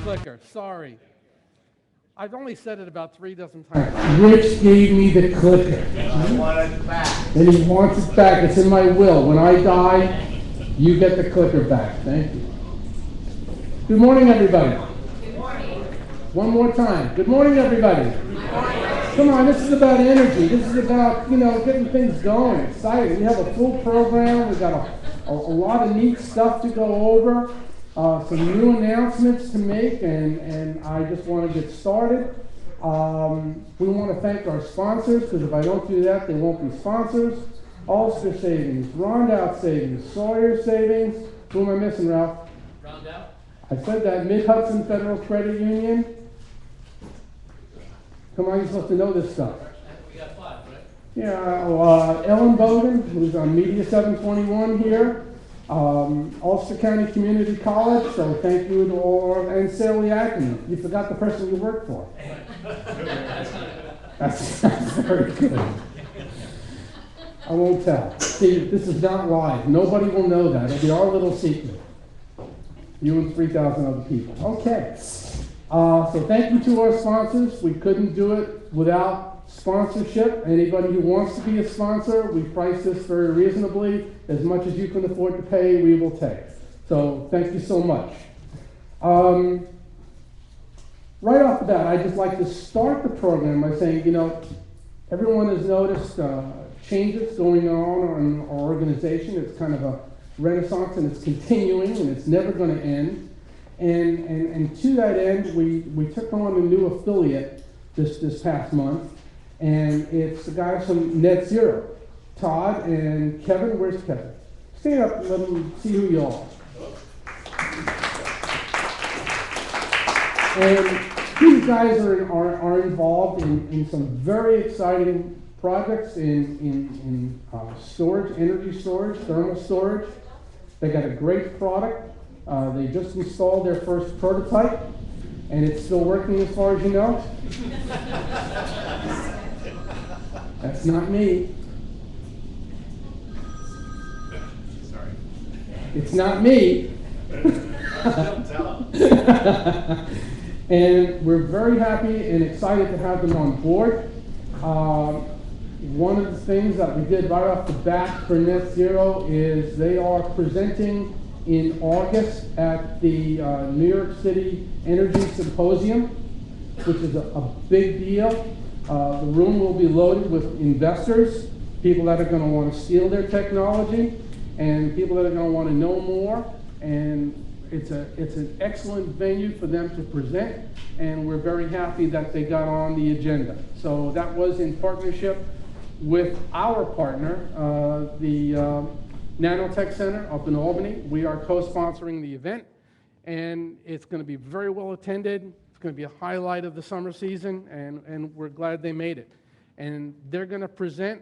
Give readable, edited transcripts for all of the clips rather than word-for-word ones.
clicker. Sorry. I've only said it about 3 dozen times. Rich gave me the clicker. I want it back. And he wants it back. It's in my will. When I die, you get the clicker back. Thank you. Good morning, everybody. Good morning. One more time. Good morning, everybody. Good morning. Come on, this is about energy. This is about, getting things going, exciting. We have a full program. We've got a lot of neat stuff to go over, some new announcements to make, and I just want to get started. We want to thank our sponsors, because if I don't do that, they won't be sponsors. Ulster Savings, Rondout Savings, Sawyer Savings. Who am I missing, Ralph? Rondout. I said that. Mid-Hudson Federal Credit Union. Come on, you're supposed to know this stuff. We got 5, right? Yeah, Ellen Bowden, who's on Media 721 here. Ulster County Community College, so thank you to all, and Sally Academy. You forgot the person you worked for. That's very good. I won't tell. See, this is not live. Nobody will know that. It'll be our little secret. You and 3,000 other people. Okay. So thank you to our sponsors. We couldn't do it without sponsorship. Anybody who wants to be a sponsor, we price this very reasonably. As much as you can afford to pay, we will take. So thank you so much. Right off the bat, I'd just like to start the program by saying, everyone has noticed changes going on in our organization. It's kind of a renaissance, and it's continuing, and it's never going to end. And to that end, we took on a new affiliate this past month, and it's the guys from Net Zero, Todd and Kevin. Where's Kevin? Stand up and let them see who you are. And these guys are involved in some very exciting projects in storage, energy storage, thermal storage. They got a great product. They just installed their first prototype, and it's still working as far as you know. That's not me. Sorry. It's not me. Don't tell them. And we're very happy and excited to have them on board. One of the things that we did right off the bat for Net Zero is they are presenting in August at the New York City Energy Symposium, which is a big deal. The room will be loaded with investors, people that are going to want to steal their technology, and people that are going to want to know more. And it's an excellent venue for them to present, and we're very happy that they got on the agenda. So that was in partnership with our partner, the Nanotech Center up in Albany. We are co-sponsoring the event, and it's going to be very well attended. It's going to be a highlight of the summer season, and we're glad they made it. And they're going to present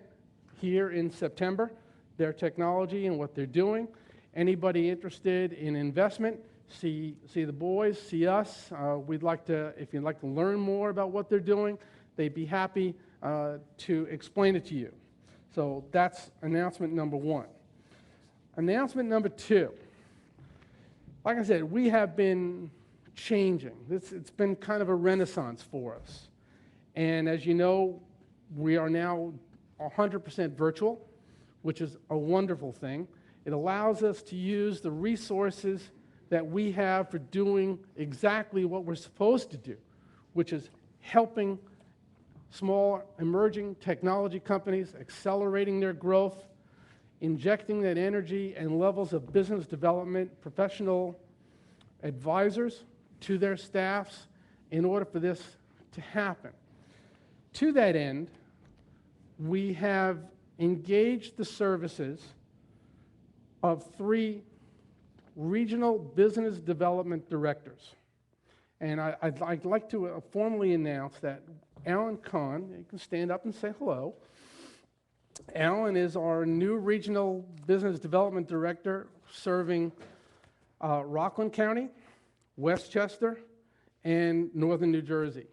here in September their technology and what they're doing. Anybody interested in investment, see the boys, see us. We'd like to, if you'd like to learn more about what they're doing, they'd be happy to explain it to you. So that's announcement number 1. Announcement number 2. Like I said, we have been changing. It's been kind of a renaissance for us. And as you know, we are now 100% virtual, which is a wonderful thing. It allows us to use the resources that we have for doing exactly what we're supposed to do, which is helping small emerging technology companies, accelerating their growth, injecting that energy and levels of business development, professional advisors to their staffs in order for this to happen. To that end, we have engaged the services of 3 regional business development directors. And I'd like to formally announce that Alan Kahn, you can stand up and say hello. Alan is our new regional business development director serving Rockland County, Westchester, and Northern New Jersey.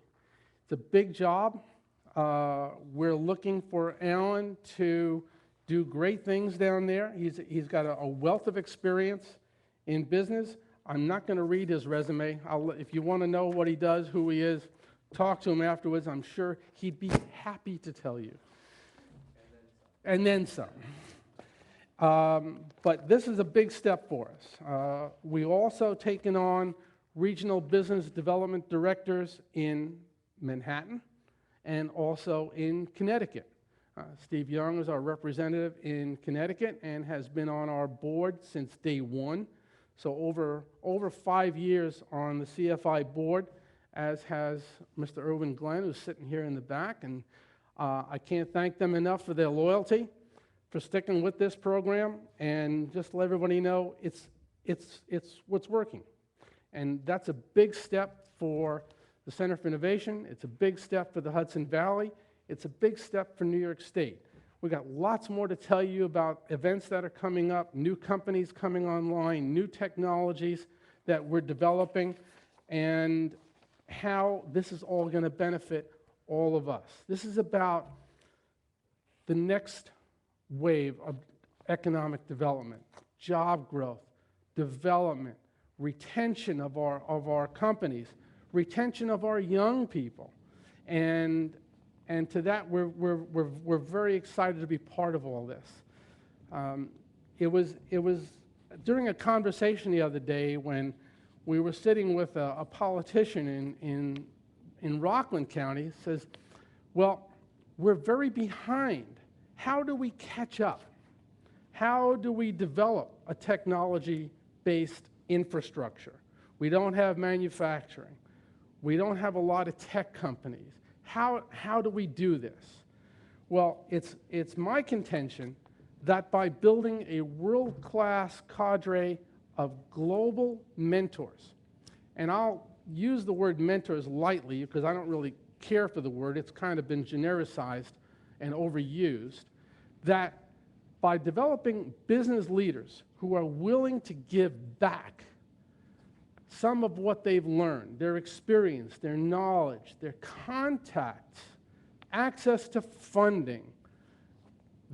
It's a big job. We're looking for Alan to do great things down there. He's got a wealth of experience in business. I'm not going to read his resume. If you want to know what he does, who he is, talk to him afterwards. I'm sure he'd be happy to tell you. And then some. But this is a big step for us. We also taken on regional business development directors in Manhattan and also in Connecticut. Steve Young is our representative in Connecticut and has been on our board since day one. So over 5 years on the CFI board, as has Mr. Irwin Glenn, who's sitting here in the back. And I can't thank them enough for their loyalty, for sticking with this program, and just to let everybody know it's what's working. And that's a big step for the Center for Innovation. It's a big step for the Hudson Valley. It's a big step for New York State. We've got lots more to tell you about events that are coming up, new companies coming online, new technologies that we're developing, and how this is all going to benefit all of us. This is about the next wave of economic development, job growth, development, retention of our companies, retention of our young people, and to that we're very excited to be part of all this. It was during a conversation the other day when we were sitting with a politician in Rockland County. Says, "Well, we're very behind. How do we catch up? How do we develop a technology-based infrastructure? We don't have manufacturing. We don't have a lot of tech companies. How do we do this?" Well, it's my contention that by building a world-class cadre of global mentors, and I'll use the word mentors lightly because I don't really care for the word. It's kind of been genericized and overused, that by developing business leaders who are willing to give back some of what they've learned, their experience, their knowledge, their contacts, access to funding,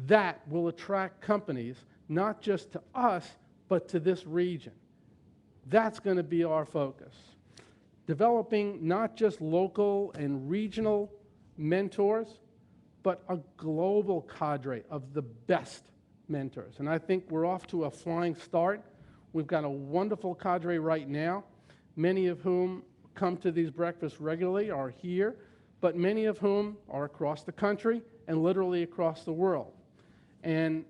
that will attract companies not just to us, but to this region. That's going to be our focus. Developing not just local and regional mentors, but a global cadre of the best mentors. And I think we're off to a flying start. We've got a wonderful cadre right now, many of whom come to these breakfasts regularly, are here, but many of whom are across the country and literally across the world. And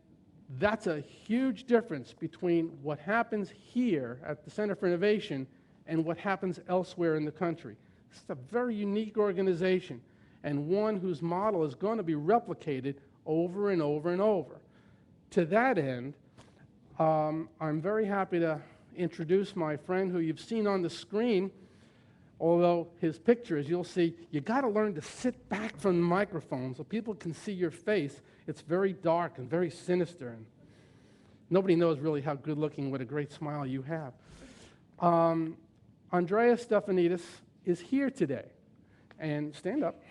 that's a huge difference between what happens here at the Center for Innovation and what happens elsewhere in the country. This is a very unique organization, and one whose model is going to be replicated over and over and over. To that end, I'm very happy to introduce my friend who you've seen on the screen, although his picture, as you'll see, you got to learn to sit back from the microphone so people can see your face. It's very dark and very sinister, and nobody knows really how good looking, what a great smile you have. Andreas Stefanidis is here today. And stand up.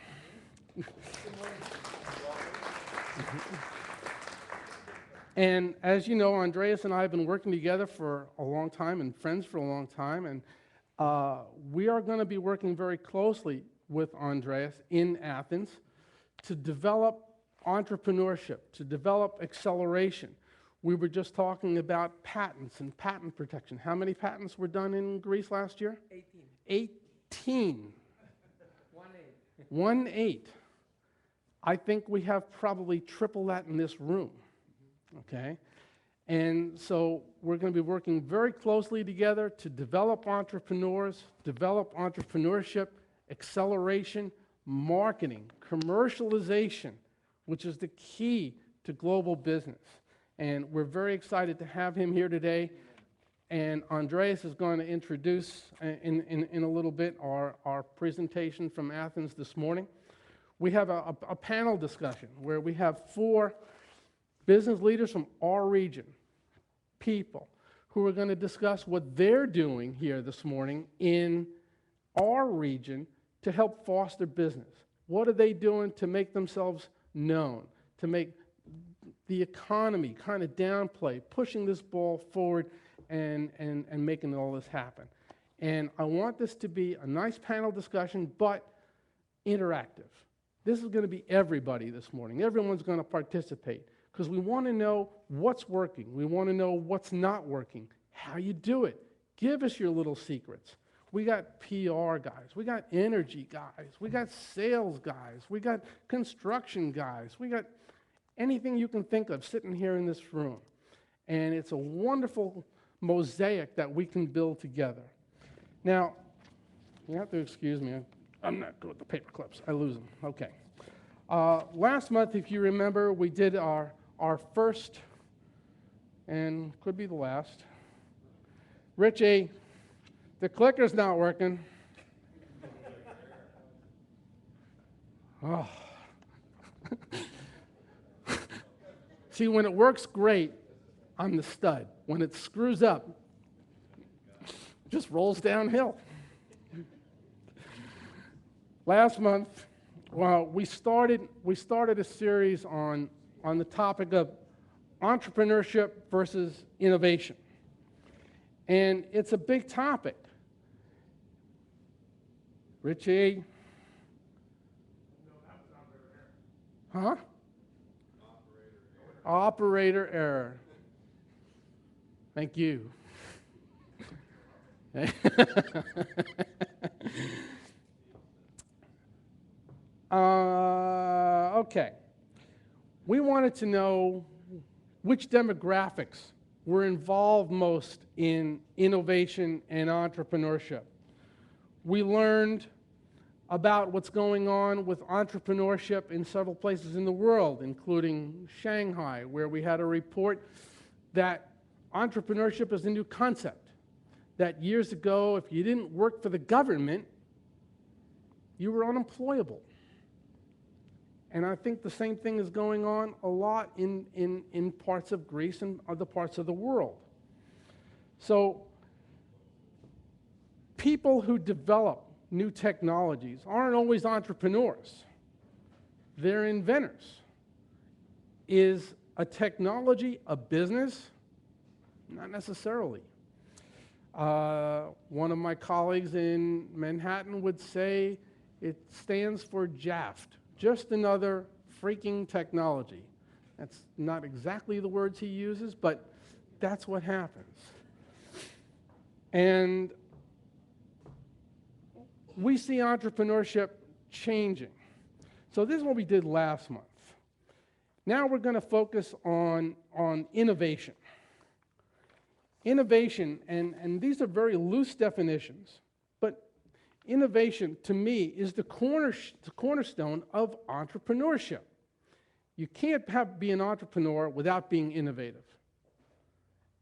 And as you know, Andreas and I have been working together for a long time and friends for a long time. And we are going to be working very closely with Andreas in Athens to develop entrepreneurship, to develop acceleration. We were just talking about patents and patent protection. How many patents were done in Greece last year? 18. 18. 1-8. 1-8. I think we have probably triple that in this room, okay? And so we're going to be working very closely together to develop entrepreneurs, develop entrepreneurship, acceleration, marketing, commercialization, which is the key to global business. And we're very excited to have him here today. And Andreas is going to introduce in a little bit our presentation from Athens this morning. We have a panel discussion where we have 4 business leaders from our region, people who are going to discuss what they're doing here this morning in our region to help foster business. What are they doing to make themselves known, to make the economy kind of downplay, pushing this ball forward and making all this happen. And I want this to be a nice panel discussion, but interactive. This is going to be everybody this morning. Everyone's going to participate because we want to know what's working. We want to know what's not working, how you do it. Give us your little secrets. We got PR guys. We got energy guys. We got sales guys. We got construction guys. We got anything you can think of sitting here in this room. And it's a wonderful mosaic that we can build together. Now, you have to excuse me. I'm not good with the paper clips. I lose them. Okay. Last month, if you remember, we did our first, and could be the last. Richie, the clicker's not working. Oh. See, when it works great, I'm the stud. When it screws up, it just rolls downhill. Last month, we started a series on the topic of entrepreneurship versus innovation. And it's a big topic. Richie? Huh? Operator error. Thank you. Okay. We wanted to know which demographics were involved most in innovation and entrepreneurship. We learned about what's going on with entrepreneurship in several places in the world, including Shanghai, where we had a report that entrepreneurship is a new concept, that years ago, if you didn't work for the government, you were unemployable. And I think the same thing is going on a lot in parts of Greece and other parts of the world. So people who develop new technologies aren't always entrepreneurs. They're inventors. Is a technology a business? Not necessarily. One of my colleagues in Manhattan would say it stands for JAFT, just another freaking technology. That's not exactly the words he uses, but that's what happens. And we see entrepreneurship changing. So this is what we did last month. Now we're going to focus on innovation. Innovation, and these are very loose definitions, but innovation, to me, is the cornerstone of entrepreneurship. You can't be an entrepreneur without being innovative.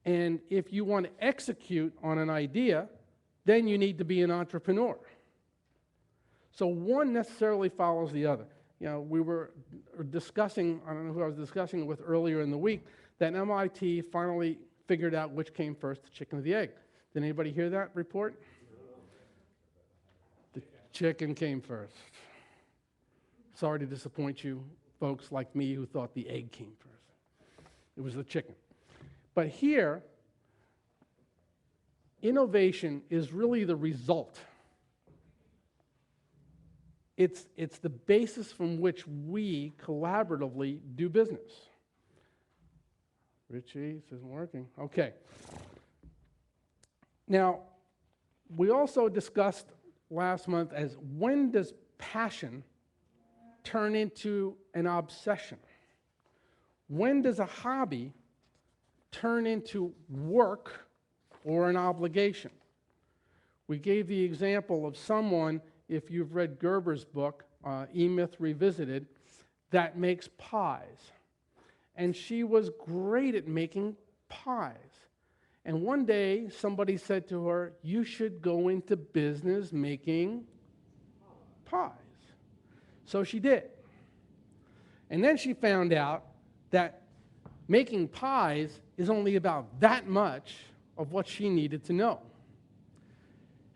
And if you want to execute on an idea, then you need to be an entrepreneur. So one necessarily follows the other. You know, we were discussing, I don't know who I was discussing with earlier in the week, that MIT finally figured out which came first, the chicken or the egg. Did anybody hear that report? The chicken came first. Sorry to disappoint you folks like me who thought the egg came first. It was the chicken. But here, innovation is really the result. It's the basis from which we collaboratively do business. Richie, this isn't working. Okay. Now, we also discussed last month as when does passion turn into an obsession? When does a hobby turn into work or an obligation? We gave the example of someone, if you've read Gerber's book, E-Myth Revisited, that makes pies. And she was great at making pies. And one day, somebody said to her, you should go into business making pies. So she did. And then she found out that making pies is only about that much of what she needed to know.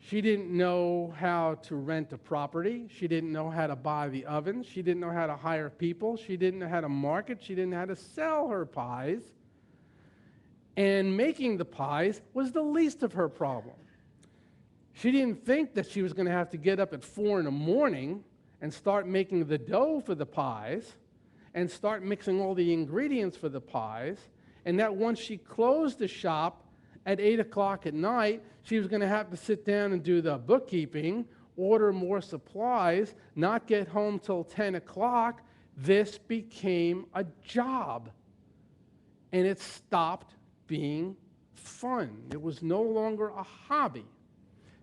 She didn't know how to rent a property. She didn't know how to buy the ovens. She didn't know how to hire people. She didn't know how to market. She didn't know how to sell her pies. And making the pies was the least of her problem. She didn't think that she was going to have to get up at 4 in the morning and start making the dough for the pies and start mixing all the ingredients for the pies, and that once she closed the shop at 8 o'clock at night, she was going to have to sit down and do the bookkeeping, order more supplies, not get home till 10 o'clock. This became a job, and it stopped being fun. It was no longer a hobby.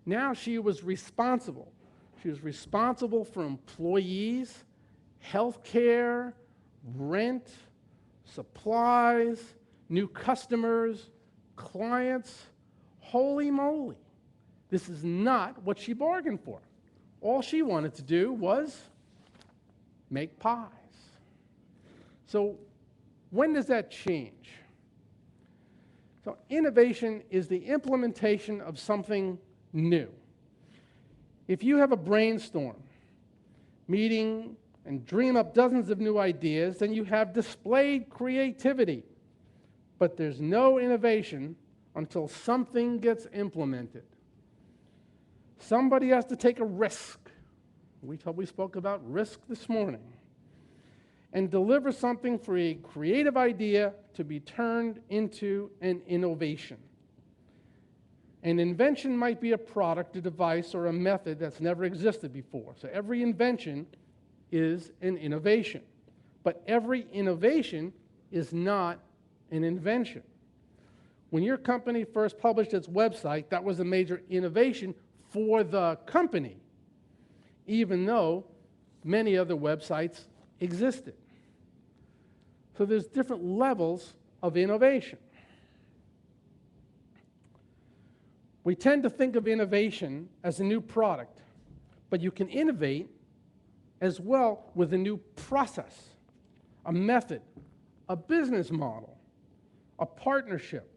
Now she was responsible. She was responsible for employees, health care, rent, supplies, new customers, clients. Holy moly. This is not what she bargained for. All she wanted to do was make pies. So when does that change? So innovation is the implementation of something new. If you have a brainstorm meeting and dream up dozens of new ideas, then you have displayed creativity. But there's no innovation until something gets implemented. Somebody has to take a risk. We spoke about risk this morning. And deliver something for a creative idea to be turned into an innovation. An invention might be a product, a device, or a method that's never existed before. So every invention is an innovation. But every innovation is not an invention. When your company first published its website, that was a major innovation for the company, even though many other websites existed. So there's different levels of innovation. We tend to think of innovation as a new product, but you can innovate as well with a new process, a method, a business model, a partnership,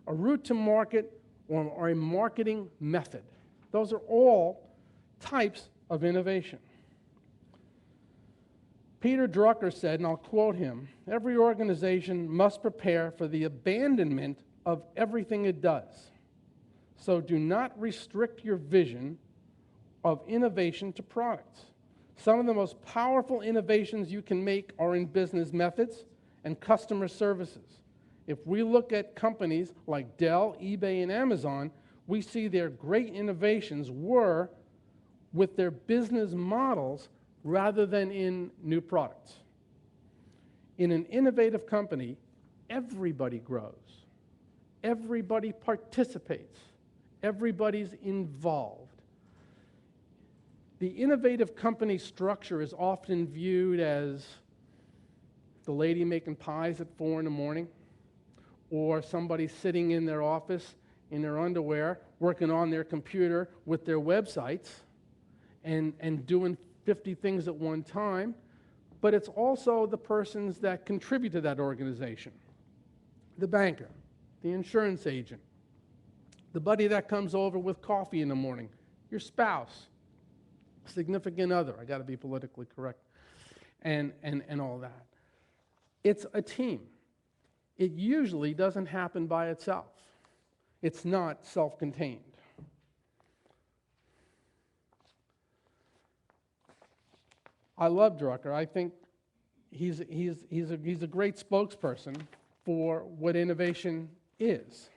a route to market, or a marketing method. Those are all types of innovation. Peter Drucker said, and I'll quote him, "Every organization must prepare for the abandonment of everything it does. So do not restrict your vision of innovation to products. Some of the most powerful innovations you can make are in business methods and customer services. If we look at companies like Dell, eBay, and Amazon, we see their great innovations were with their business models rather than in new products. In an innovative company, everybody grows. Everybody participates. Everybody's involved. The innovative company structure is often viewed as the lady making pies at 4 in the morning, or somebody sitting in their office in their underwear, working on their computer with their websites and doing 50 things at one time, but it's also the persons that contribute to that organization. The banker, the insurance agent, the buddy that comes over with coffee in the morning, your spouse, significant other, I got to be politically correct, and all that. It's a team. It usually doesn't happen by itself. It's not self-contained. I love Drucker. I think he's a great spokesperson for what innovation is.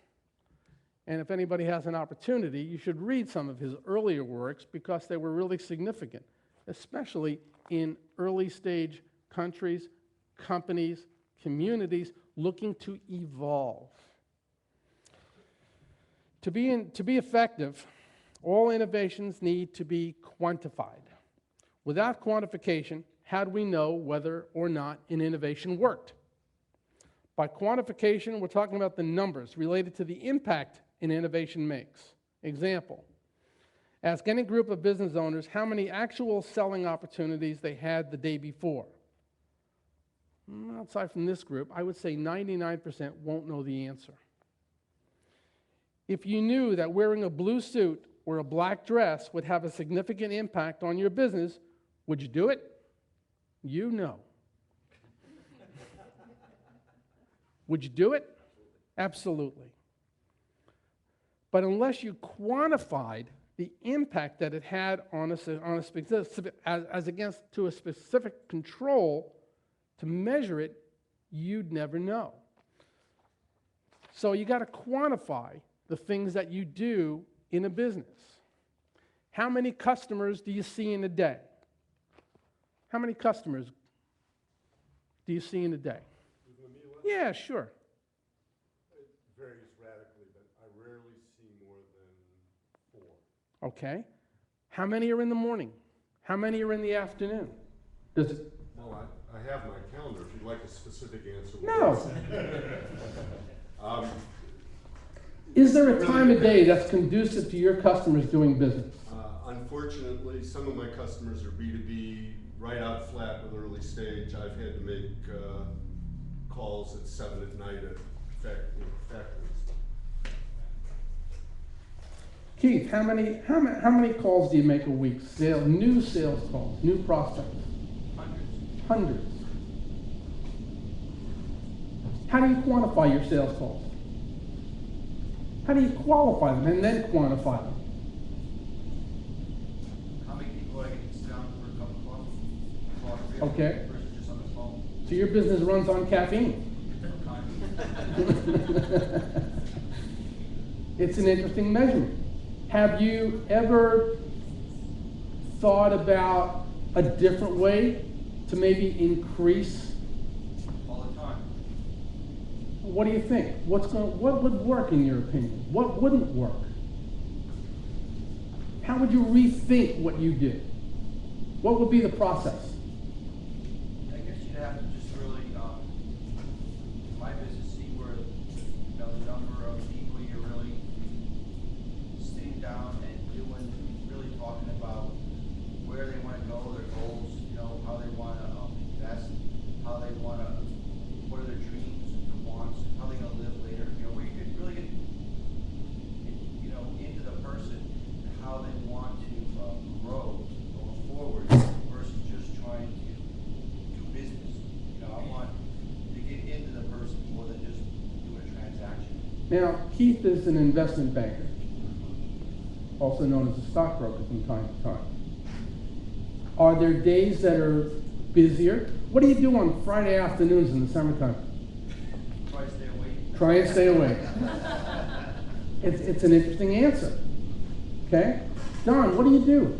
And if anybody has an opportunity, you should read some of his earlier works because they were really significant, especially in early stage countries, companies, communities looking to evolve. To be effective, all innovations need to be quantified. Without quantification, how do we know whether or not an innovation worked? By quantification, we're talking about the numbers related to the impact an innovation makes. Example, ask any group of business owners how many actual selling opportunities they had the day before. Outside from this group, I would say 99% won't know the answer. If you knew that wearing a blue suit or a black dress would have a significant impact on your business, would you do it? You know. Would you do it? Absolutely. But unless you quantified the impact that it had on a specific, as against to a specific control, to measure it, you'd never know. So you got to quantify the things that you do in a business. How many customers do you see in a day? How many customers do you see in a day? Yeah, sure. It varies radically, but I rarely see more than 4. Okay. How many are in the morning? How many are in the afternoon? Does it? Well, I have my calendar if you'd like a specific answer. No. Um, Is there a time of day that's conducive to your customers doing business? Unfortunately, some of my customers are B2B, right out flat with early stage. I've had to make calls at 7 at night at factories. Keith, how many calls do you make a week? New sales calls, new prospects? Hundreds. How do you quantify your sales calls? How do you qualify them and then quantify them? How many people are getting sit down for a cup of coffee? Okay. Versus just on the phone? So your business runs on caffeine. It's an interesting measurement. Have you ever thought about a different way to maybe increase? All the time. What do you think? What would work in your opinion? What wouldn't work? How would you rethink what you did? What would be the process? I guess you'd have to just really, my business, see where, the number of people you're really sitting down and doing, really talking about where they want to go, their goals, how they want to invest, how they want to, what are their dreams and their wants, how they're going to live later, where you could really get, into the person and how they want to grow going forward versus just trying to do business. I want to get into the person more than just doing a transaction. Now, Keith is an investment banker, also known as a stockbroker from time to time. Are there days that are busier? What do you do on Friday afternoons in the summertime? Try to stay awake. Try and stay awake. It's an interesting answer. Okay? Don, what do you do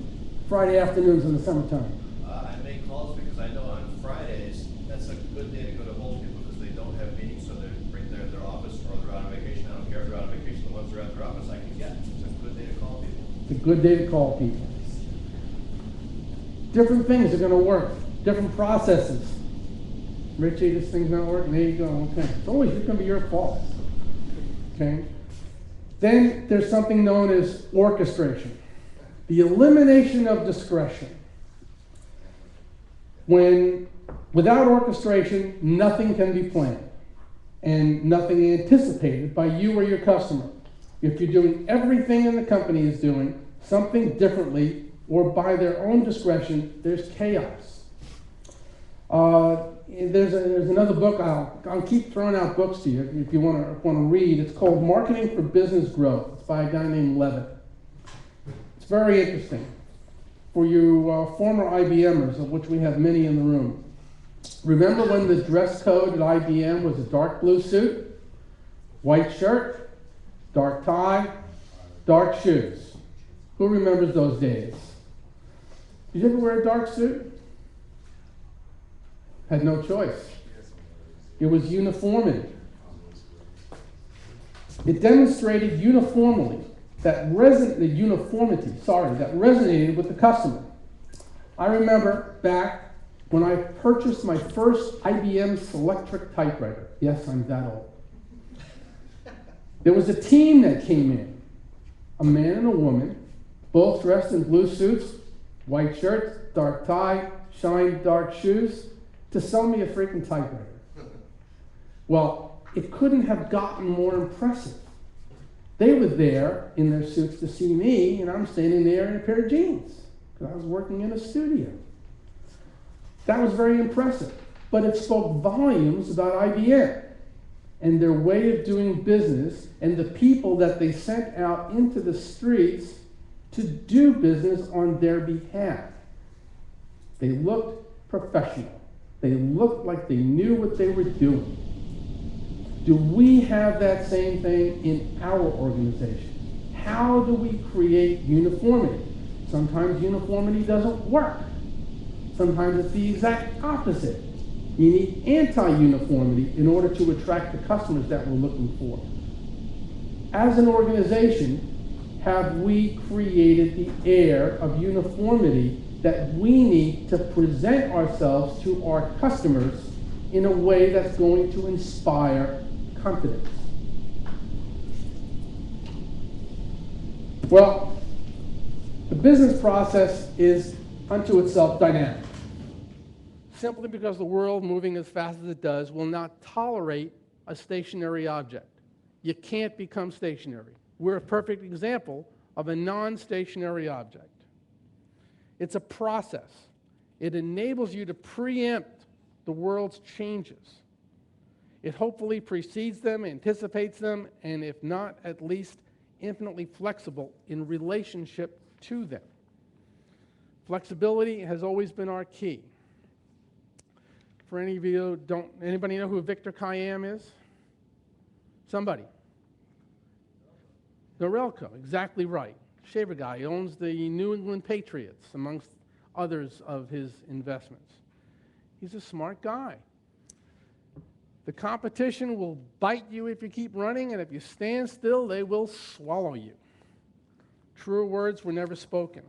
Friday afternoons in the summertime? I make calls because I know on Fridays, that's a good day to go to Home People because they don't have meetings, so they're right there at their office or they're out on vacation. I don't care if they're out on vacation. The ones that are at their office, I can get. It's a good day to call people. It's a good day to call people. Different things are going to work. Different processes. Richie, this thing's not working. There you go. Okay. It's always going to be your fault. Okay? Then there's something known as orchestration. The elimination of discretion. Without orchestration, nothing can be planned and nothing anticipated by you or your customer. If you're doing everything in the company is doing something differently or by their own discretion, there's chaos. There's another book, I'll keep throwing out books to you if you want to read. It's called Marketing for Business Growth. It's by a guy named Levitt. It's very interesting. For you former IBMers, of which we have many in the room, remember when the dress code at IBM was a dark blue suit, white shirt, dark tie, dark shoes? Who remembers those days? Did you ever wear a dark suit? Had no choice. It was uniformity. It demonstrated uniformity that resonated with the customer. I remember back when I purchased my first IBM Selectric typewriter. Yes, I'm that old. There was a team that came in, a man and a woman, both dressed in blue suits, white shirts, dark tie, shine dark shoes, to sell me a freaking typewriter. Well, it couldn't have gotten more impressive. They were there in their suits to see me, and I'm standing there in a pair of jeans because I was working in a studio. That was very impressive, but it spoke volumes about IBM. and their way of doing business and the people that they sent out into the streets to do business on their behalf. They looked professional. They looked like they knew what they were doing. Do we have that same thing in our organization? How do we create uniformity? Sometimes uniformity doesn't work. Sometimes it's the exact opposite. You need anti-uniformity in order to attract the customers that we're looking for. As an organization, have we created the air of uniformity that we need to present ourselves to our customers in a way that's going to inspire confidence? Well, the business process is unto itself dynamic. Simply because the world, moving as fast as it does, will not tolerate a stationary object. You can't become stationary. We're a perfect example of a non-stationary object. It's a process. It enables you to preempt the world's changes. It hopefully precedes them, anticipates them, and if not, at least infinitely flexible in relationship to them. Flexibility has always been our key. For any of you who anybody know who Victor Kiam is? Somebody. Norelco, exactly right. Shaver guy. He owns the New England Patriots, amongst others of his investments. He's a smart guy. The competition will bite you if you keep running, and if you stand still, they will swallow you. Truer words were never spoken.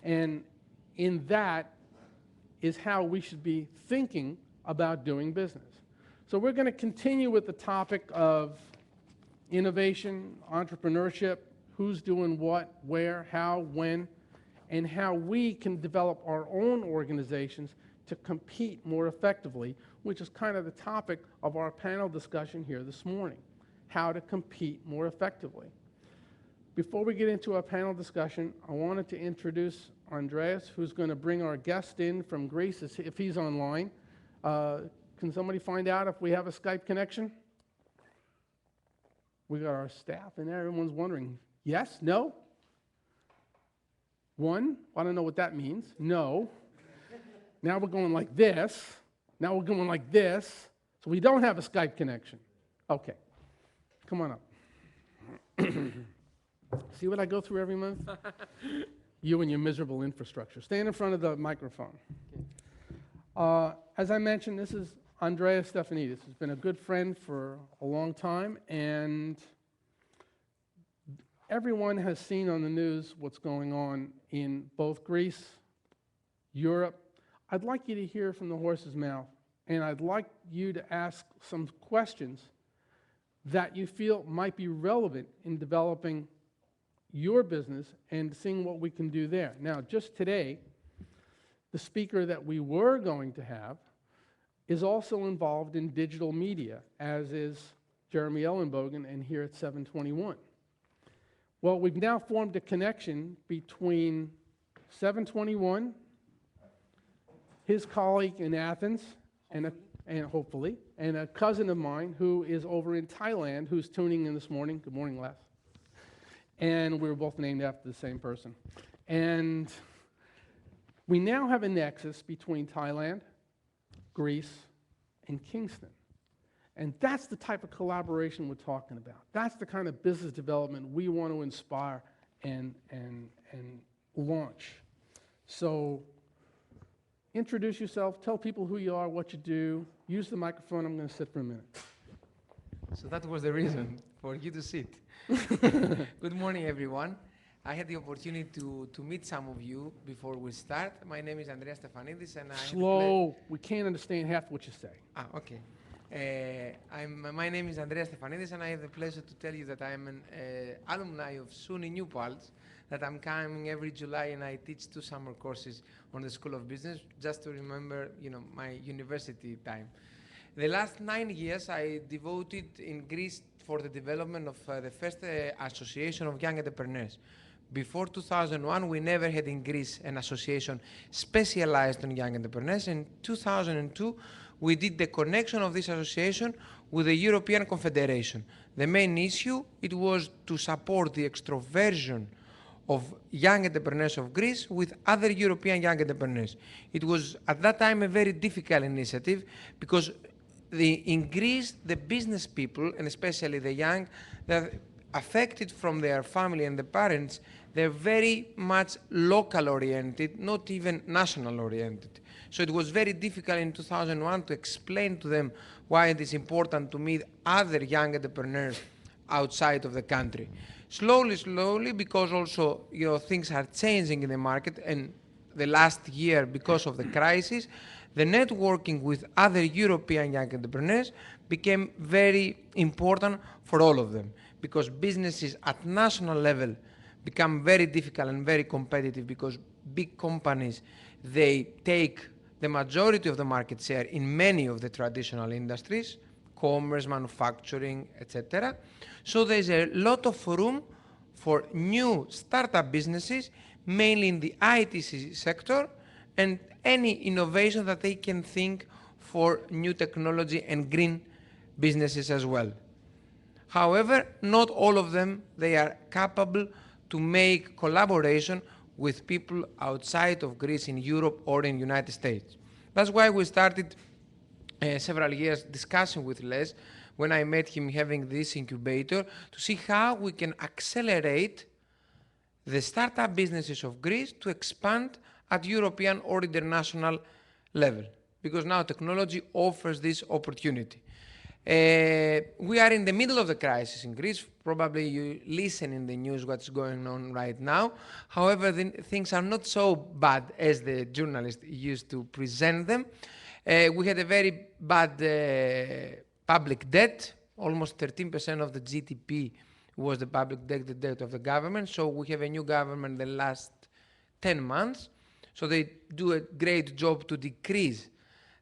And in that is how we should be thinking about doing business. So we're going to continue with the topic of innovation, entrepreneurship, who's doing what, where, how, when, and how we can develop our own organizations to compete more effectively, which is kind of the topic of our panel discussion here this morning, how to compete more effectively. Before we get into our panel discussion, I wanted to introduce Andreas, who's going to bring our guest in from Greece, if he's online. Can somebody find out if we have a Skype connection? We got our staff in there. Everyone's wondering, yes? No? One? I don't know what that means. No. Now we're going like this. Now we're going like this. So we don't have a Skype connection. Okay. Come on up. See what I go through every month? You and your miserable infrastructure. Stand in front of the microphone. As I mentioned, this is Andreas Stefanidis. He's been a good friend for a long time, and everyone has seen on the news what's going on in both Greece, Europe. I'd like you to hear from the horse's mouth, and I'd like you to ask some questions that you feel might be relevant in developing your business and seeing what we can do there. Now, just today, the speaker that we were going to have is also involved in digital media, as is Jeremy Ellenbogen, and here at 721. Well, we've now formed a connection between 721, his colleague in Athens, and hopefully, and a cousin of mine who is over in Thailand who's tuning in this morning. Good morning, Les. And we were both named after the same person. And we now have a nexus between Thailand, Greece, and Kingston. And that's the type of collaboration we're talking about. That's the kind of business development we want to inspire and launch. So introduce yourself, tell people who you are, what you do, use the microphone. I'm going to sit for a minute. So that was the reason for you to sit. Good morning, everyone. I had the opportunity to meet some of you before we start. My name is Andreas Stefanidis, and Slow. We can't understand half what you say. Okay. My name is Andreas Stefanidis, and I have the pleasure to tell you that I am an alumni of SUNY New Paltz, that I'm coming every July, and I teach 2 summer courses on the School of Business, just to remember, my university time. The last 9 years I devoted in Greece for the development of the first association of young entrepreneurs. Before 2001, we never had in Greece an association specialized on young entrepreneurs. In 2002, we did the connection of this association with the European Confederation. The main issue, it was to support the extroversion of young entrepreneurs of Greece with other European young entrepreneurs. It was at that time a very difficult initiative because in Greece, the business people, and especially the young, they're affected from their family and the parents, they're very much local oriented, not even national oriented. So it was very difficult in 2001 to explain to them why it is important to meet other young entrepreneurs outside of the country. Slowly, because also things are changing in the market, and the last year because of the crisis, the networking with other European young entrepreneurs became very important for all of them, because businesses at national level become very difficult and very competitive because big companies, they take the majority of the market share in many of the traditional industries, commerce, manufacturing, etc. So there's a lot of room for new startup businesses, mainly in the IT sector, and any innovation that they can think for new technology and green businesses as well. However, not all of them, they are capable to make collaboration with people outside of Greece, in Europe or in the United States. That's why we started several years discussing with Les, when I met him having this incubator, to see how we can accelerate the startup businesses of Greece to expand at European or international level, because now technology offers this opportunity. We are in the middle of the crisis in Greece. Probably you listen in the news what's going on right now. However, things are not so bad as the journalists used to present them. We had a very bad public debt. Almost 13% of the GDP was the public debt, the debt of the government. So we have a new government the last 10 months. So they do a great job to decrease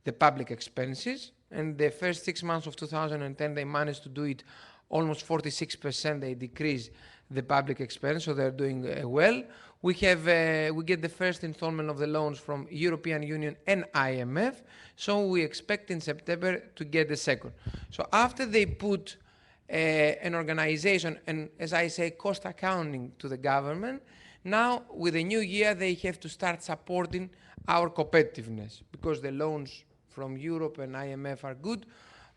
the public expenses. And the first 6 months of 2010, they managed to do it almost 46%. They decreased the public expense, so they're doing well. We get the first installment of the loans from European Union and IMF. So we expect in September to get the second. So after they put an organization and, as I say, cost accounting to the government, now with the new year, they have to start supporting our competitiveness, because the loans from Europe and IMF are good,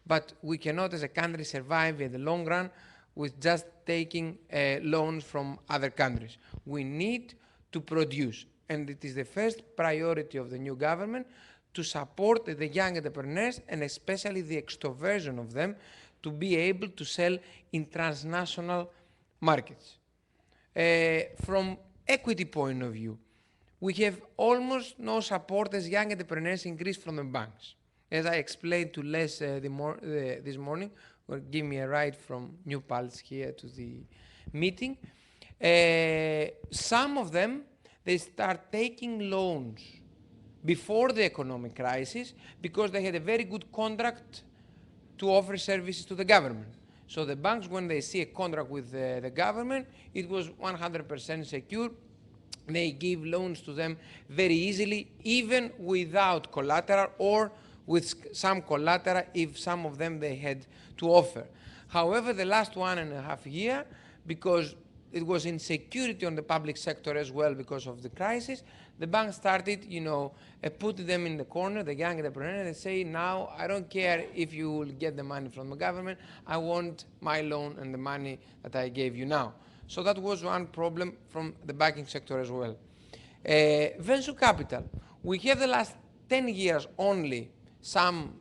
but we cannot as a country survive in the long run with just taking loans from other countries. We need to produce, and it is the first priority of the new government to support the young entrepreneurs, and especially the extroversion of them, to be able to sell in transnational markets. From equity point of view, we have almost no support as young entrepreneurs in Greece from the banks. As I explained to Les this morning, or give me a ride from New Palace here to the meeting, some of them, they start taking loans before the economic crisis because they had a very good contract to offer services to the government. So the banks, when they see a contract with the government, it was 100% secure. They give loans to them very easily, even without collateral or with some collateral if some of them they had to offer. However, the last 1.5 years, because it was insecurity on the public sector as well because of the crisis, the bank started, putting them in the corner, the young entrepreneur, they say, now I don't care if you will get the money from the government, I want my loan and the money that I gave you now. So that was one problem from the banking sector as well. Venture capital. We have the last 10 years only some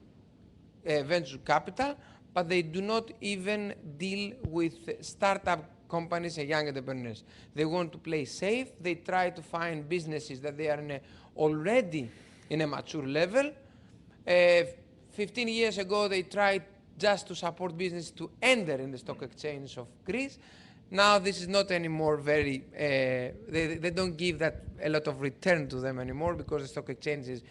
venture capital, but they do not even deal with startup companies and young entrepreneurs. They want to play safe. They try to find businesses that they are already in a mature level. 15 years ago, they tried just to support business to enter in the stock exchange of Greece. Now this is not anymore very, they don't give that a lot of return to them anymore because the stock exchange is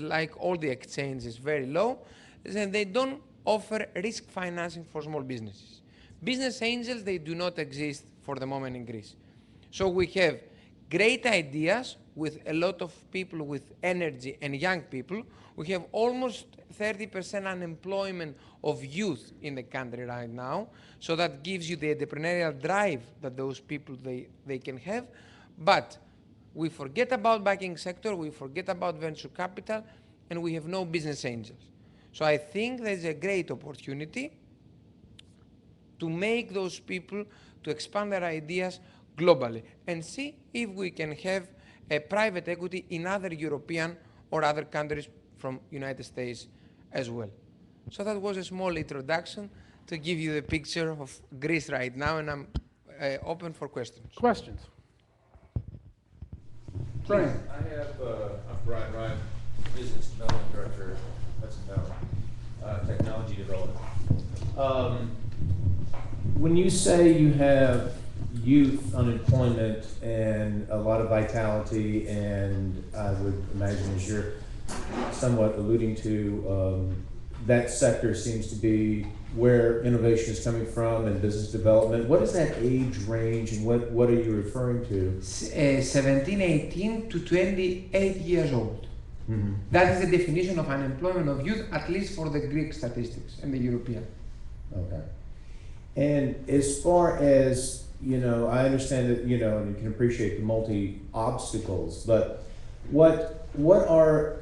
like all the exchanges, very low. And they don't offer risk financing for small businesses. Business angels, they do not exist for the moment in Greece. So we have great ideas with a lot of people with energy and young people. We have almost 30% unemployment of youth in the country right now. So that gives you the entrepreneurial drive that those people, they can have. But we forget about banking sector, we forget about venture capital, and we have no business angels. So I think there's a great opportunity to make those people to expand their ideas globally and see if we can have a private equity in other European or other countries from United States as well. So that was a small introduction to give you the picture of Greece right now, and I'm open for questions. Questions? Brian. I have, I'm Brian Ryan, Business Development Director, Hudson Valley, Technology Development. When you say you have youth unemployment and a lot of vitality, and I would imagine, as you're somewhat alluding to, that sector seems to be where innovation is coming from and business development. What is that age range, and what are you referring to? 17, 18 to 28 years old. Mm-hmm. That is the definition of unemployment of youth, at least for the Greek statistics and the European. Okay. And as far as, I understand that, and you can appreciate the multi-obstacles, but what are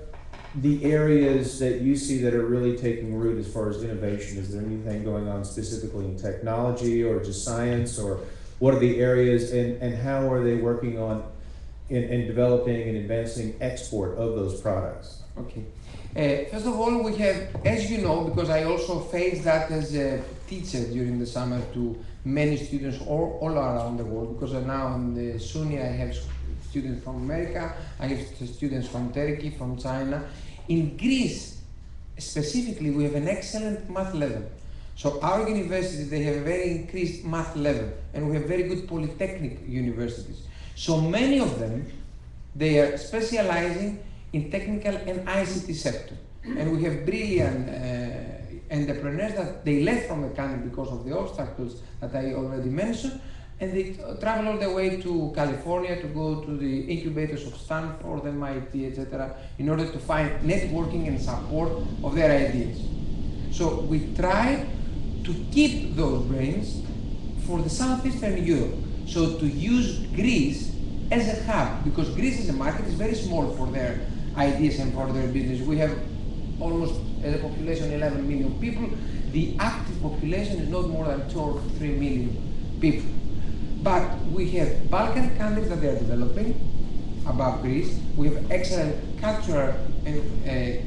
the areas that you see that are really taking root as far as innovation? Is there anything going on specifically in technology or just science, or what are the areas, and how are they working on in developing and advancing export of those products? Okay. First of all, we have, as you know, because I also faced that as a teacher during the summer to many students all around the world, because now in the SUNY I have students from America, I have students from Turkey, from China. In Greece, specifically, we have an excellent math level. So our universities, they have a very increased math level, and we have very good polytechnic universities. So many of them, they are specializing in technical and ICT sector. And we have brilliant entrepreneurs that they left from the country because of the obstacles that I already mentioned, and they travel all the way to California to go to the incubators of Stanford, MIT, etc., in order to find networking and support of their ideas. So we try to keep those brains for the Southeastern Europe. So to use Greece as a hub, because Greece as a market is very small for their ideas and for their business. We have almost, as a population, 11 million people. The active population is not more than 2 or 3 million people. But we have Balkan countries that they are developing above Greece. We have excellent cultural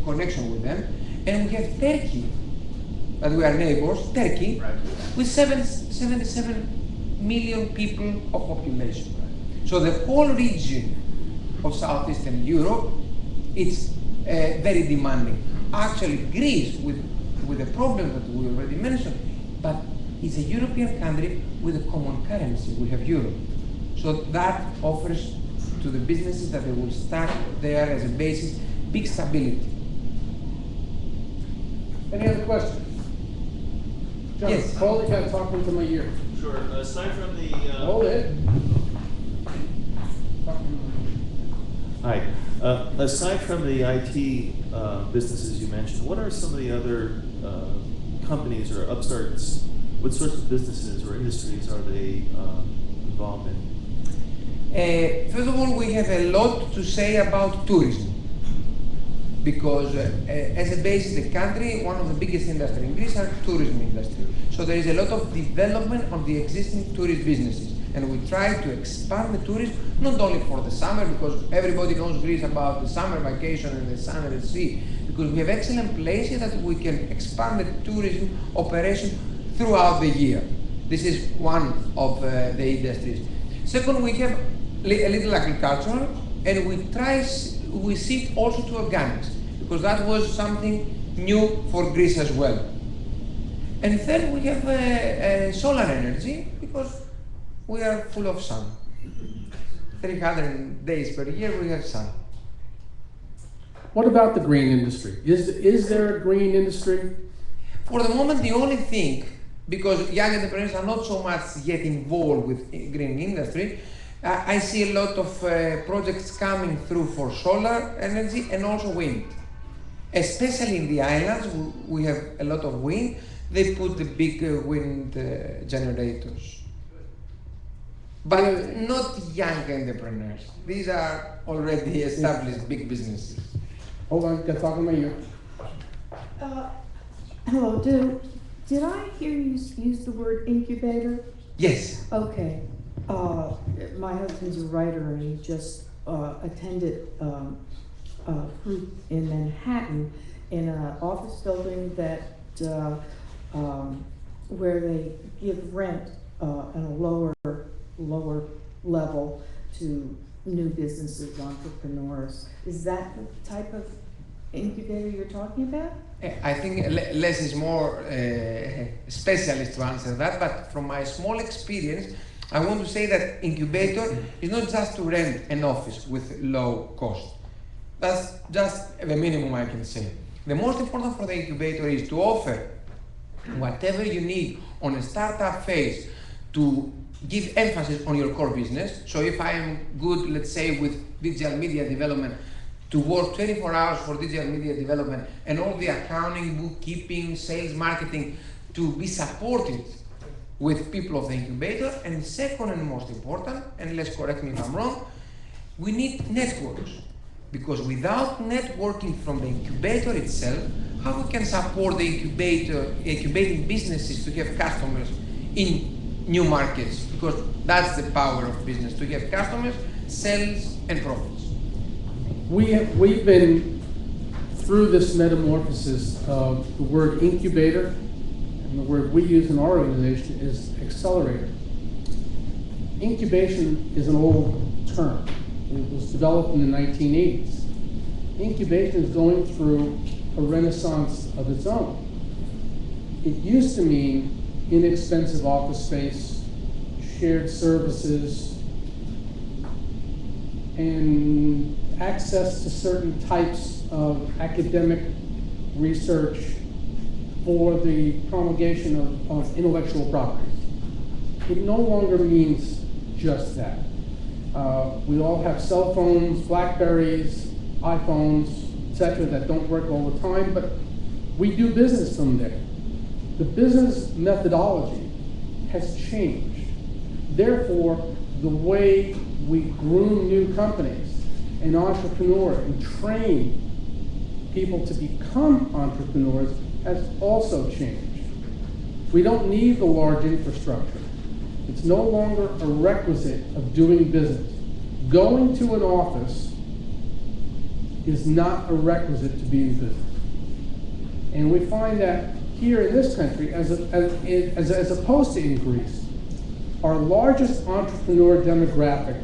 connection with them. And we have Turkey, that we are neighbors, Turkey, with 77 million people of population. So the whole region of Southeastern Europe, it's very demanding. Actually, Greece, with the problem that we already mentioned, but it's a European country with a common currency. We have euro. So that offers to the businesses that they will start there as a basis, big stability. Any other questions? John, Yes. Paul, you gotta talk into my ear. Sure. Aside from the Hold it. hi, aside from the IT businesses you mentioned, what are some of the other companies or upstarts? What sorts of businesses or industries are they involved in? First of all, we have a lot to say about tourism, because as a base in the country, one of the biggest industries in Greece are tourism industry. So there is a lot of development of the existing tourist businesses, and we try to expand the tourism not only for the summer, because everybody knows Greece about the summer vacation and the sun and the sea, because we have excellent places that we can expand the tourism operation throughout the year. This is one of the industries. Second, we have a little agricultural, and we shift also to organics, because that was something new for Greece as well. And third, we have solar energy, because we are full of sun. 300 days per year we have sun. What about the green industry? Is there a green industry? For the moment, the only thing, because young entrepreneurs are not so much yet involved with green industry, I see a lot of projects coming through for solar energy and also wind. Especially in the islands, we have a lot of wind. They put the big wind generators. But not young entrepreneurs. These are already established big businesses. Hold on, get talking about you. Hello, did I hear you use the word incubator? Yes. Okay. My husband's a writer and he just attended a group in Manhattan in an office building that where they give rent at a lower level to new businesses, entrepreneurs. Is that the type of incubator you're talking about? I think Les is more specialist to answer that, but from my small experience, I want to say that incubator is not just to rent an office with low cost. That's just the minimum I can say. The most important for the incubator is to offer whatever you need on a startup phase to give emphasis on your core business. So if I am good, let's say, with digital media development, to work 24 hours for digital media development and all the accounting, bookkeeping, sales, marketing to be supported with people of the incubator. And second and most important, and let's correct me if I'm wrong, we need networks. Because without networking from the incubator itself, how we can support the incubating businesses to have customers in new markets? Because that's the power of business, to have customers, sales, and profits. We've been through this metamorphosis of the word incubator, and the word we use in our organization is accelerator. Incubation is an old term. It was developed in the 1980s. Incubation is going through a renaissance of its own. It used to mean inexpensive office space, shared services, and access to certain types of academic research for the promulgation of intellectual properties. It no longer means just that. We all have cell phones, Blackberries, iPhones, etc. that don't work all the time, but we do business from there. The business methodology has changed. Therefore, the way we groom new companies and entrepreneurs and train people to become entrepreneurs has also changed. We don't need the large infrastructure. It's no longer a requisite of doing business. Going to an office is not a requisite to be in business. And we find that here in this country, as opposed to in Greece, our largest entrepreneur demographic,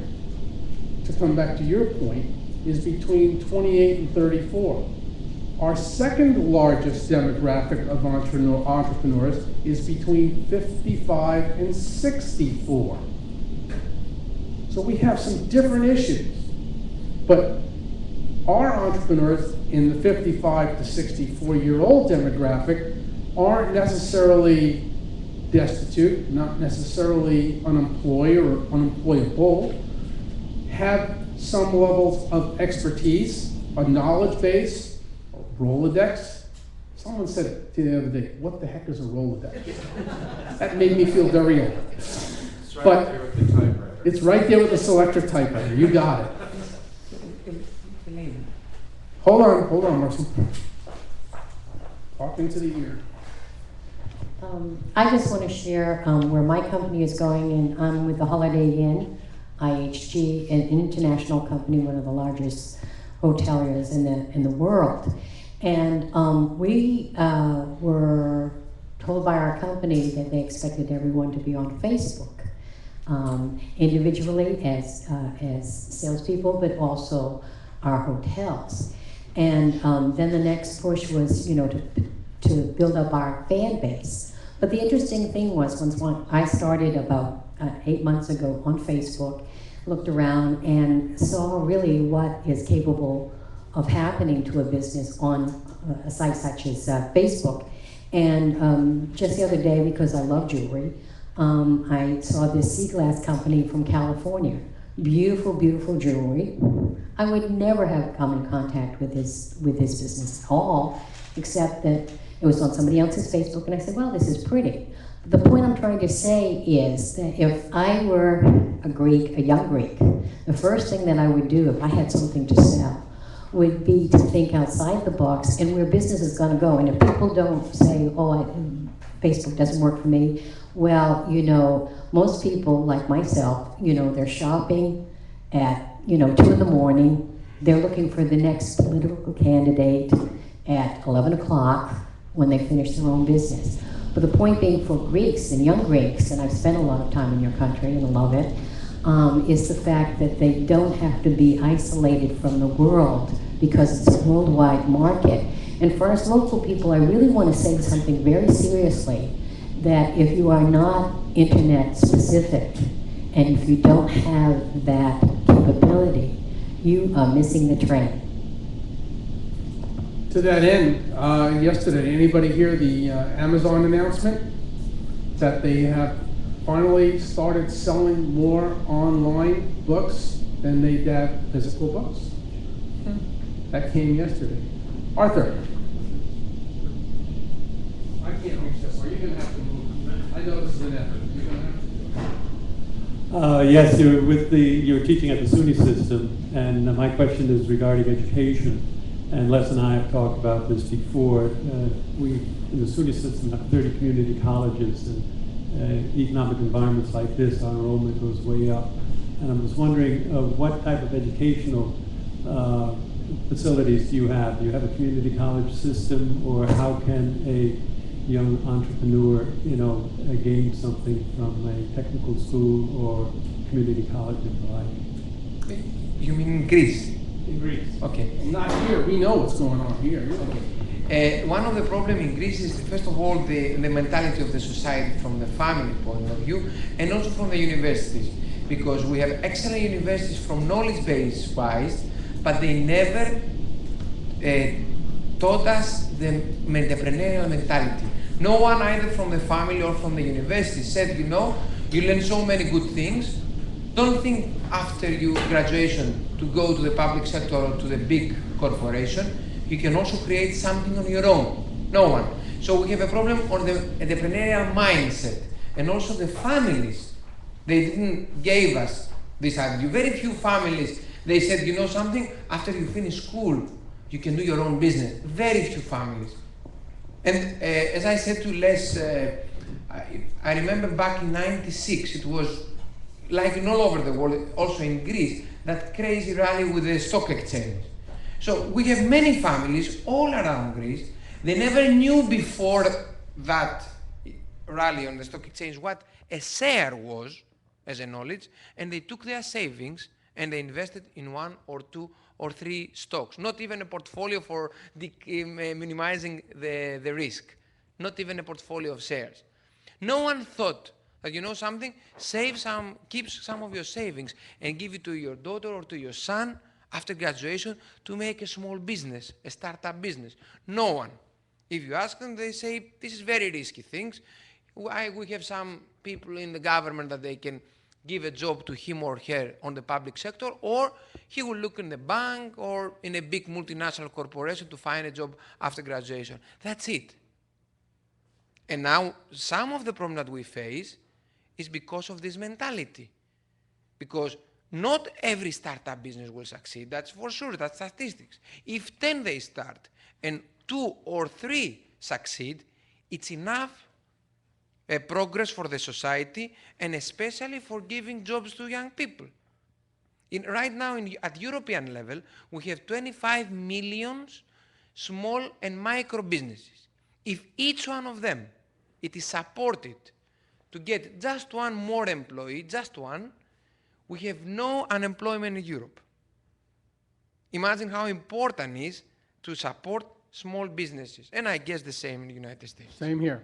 to come back to your point, is between 28 and 34. Our second largest demographic of entrepreneurs is between 55 and 64. So we have some different issues. But our entrepreneurs in the 55 to 64-year-old demographic aren't necessarily destitute, not necessarily unemployed or unemployable, have some levels of expertise, a knowledge base, Rolodex. Someone said the other day, what the heck is a Rolodex? That made me feel very old. It's right But there with the typewriter. it's right there with the selector typewriter. You got it. Hold on, Marcy. Talk into the ear. I just want to share where my company is going, and I'm with the Holiday Inn, IHG, an international company, one of the largest hoteliers in the world. And we were told by our company that they expected everyone to be on Facebook, individually as salespeople, but also our hotels. And then the next push was, to build up our fan base. But the interesting thing was, I started about 8 months ago on Facebook, looked around and saw really what is capable of happening to a business on a site such as Facebook. And just the other day, because I love jewelry, I saw this sea glass company from California beautiful, beautiful jewelry. I would never have come in contact with his business at all, except that it was on somebody else's Facebook, and I said, well, this is pretty. The point I'm trying to say is that if I were a Greek, a young Greek, the first thing that I would do if I had something to sell would be to think outside the box and where business is going to go. And if people don't say, Facebook doesn't work for me, well, most people like myself, they're shopping at, 2 in the morning. They're looking for the next political candidate at 11 o'clock when they finish their own business. But the point being for Greeks and young Greeks, and I've spent a lot of time in your country and I love it, is the fact that they don't have to be isolated from the world because it's a worldwide market. And for us local people, I really want to say something very seriously, that if you are not internet specific and if you don't have that capability, you are missing the train. To that end, yesterday, anybody hear the Amazon announcement that they have finally started selling more online books than they have physical books? That came yesterday. Arthur. I can't reach this. Are you going to have to move? I know this is an effort. You're going to have to. Yes, you're teaching at the SUNY system, and my question is regarding education. And Les and I have talked about this before. We, in the SUNY system, have 30 community colleges, and economic environments like this, our enrollment goes way up. And I was wondering what type of educational facilities do you have? Do you have a community college system, or how can a young entrepreneur, gain something from a technical school or community college and the like? You mean in Greece? In Greece. Okay. Not here. We know what's going on here. Okay. One of the problems in Greece is, first of all, the mentality of the society from the family point of view, and also from the universities. Because we have excellent universities from knowledge base wise, but they never taught us the entrepreneurial mentality. No one, either from the family or from the university, said, you learn so many good things. Don't think after your graduation to go to the public sector or to the big corporation. You can also create something on your own. No one. So we have a problem on the entrepreneurial mindset. And also the families, they didn't give us this attitude. Very few families, they said, something, after you finish school, you can do your own business. Very few families. And as I said to Les, I remember back in '96, it was like all over the world, also in Greece, that crazy rally with the stock exchange. So we have many families all around Greece. They never knew before that rally on the stock exchange what a share was as a knowledge, and they took their savings and they invested in 1 or 2 or 3 stocks. Not even a portfolio for minimizing the risk. Not even a portfolio of shares. No one thought that, something, keep some of your savings and give it to your daughter or to your son after graduation to make a small business, a startup business. No one. If you ask them, they say, this is very risky things. We have some people in the government that they can give a job to him or her on the public sector, or he will look in the bank or in a big multinational corporation to find a job after graduation. That's it. And now some of the problem that we face is because of this mentality. Because not every startup business will succeed, that's for sure, that's statistics. If 10 they start and 2 or 3 succeed, it's enough progress for the society, and especially for giving jobs to young people. Right now, at European level, we have 25 million small and micro businesses. If each one of them, it is supported to get just one more employee, just one, we have no unemployment in Europe. Imagine how important it is to support small businesses, and I guess the same in the United States. Same here.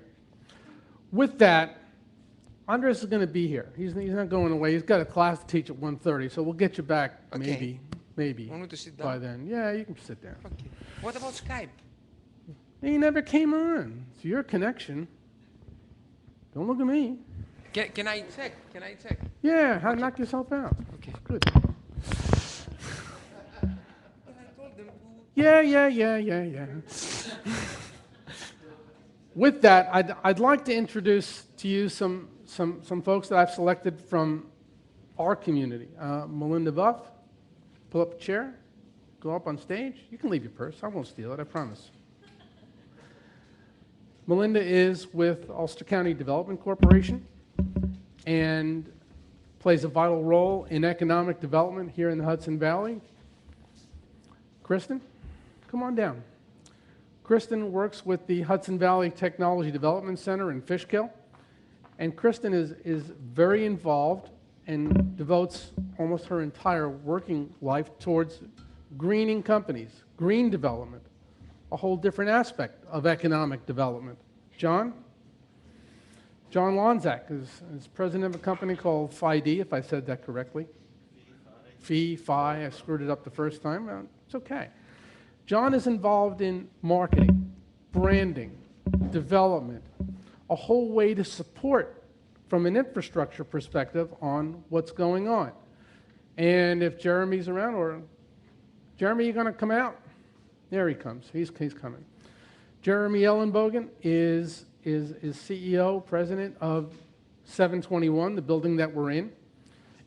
With that, Andreas is going to be here. He's not going away. He's got a class to teach at 1:30, so we'll get you back maybe Want me to sit down? by then. Yeah, you can sit down. Okay. What about Skype? He never came on. It's your connection. Don't look at me. Can I check? Can I check? Yeah, how knock yourself out. Okay. Good. I told them to. Yeah. With that, I'd like to introduce to you some folks that I've selected from our community. Melinda Buff, pull up a chair, go up on stage. You can leave your purse. I won't steal it, I promise. Melinda is with Ulster County Development Corporation and plays a vital role in economic development here in the Hudson Valley. Kristen, come on down. Kristen works with the Hudson Valley Technology Development Center in Fishkill, and Kristen is very involved and devotes almost her entire working life towards greening companies, green development, a whole different aspect of economic development. John Lonzak is president of a company called FID, if I said that correctly. FI, I screwed it up the first time. It's okay. John is involved in marketing, branding, development, a whole way to support from an infrastructure perspective on what's going on. And if Jeremy's around, or Jeremy, you gonna come out? There he comes, he's coming. Jeremy Ellenbogen is CEO, president of 721, the building that we're in,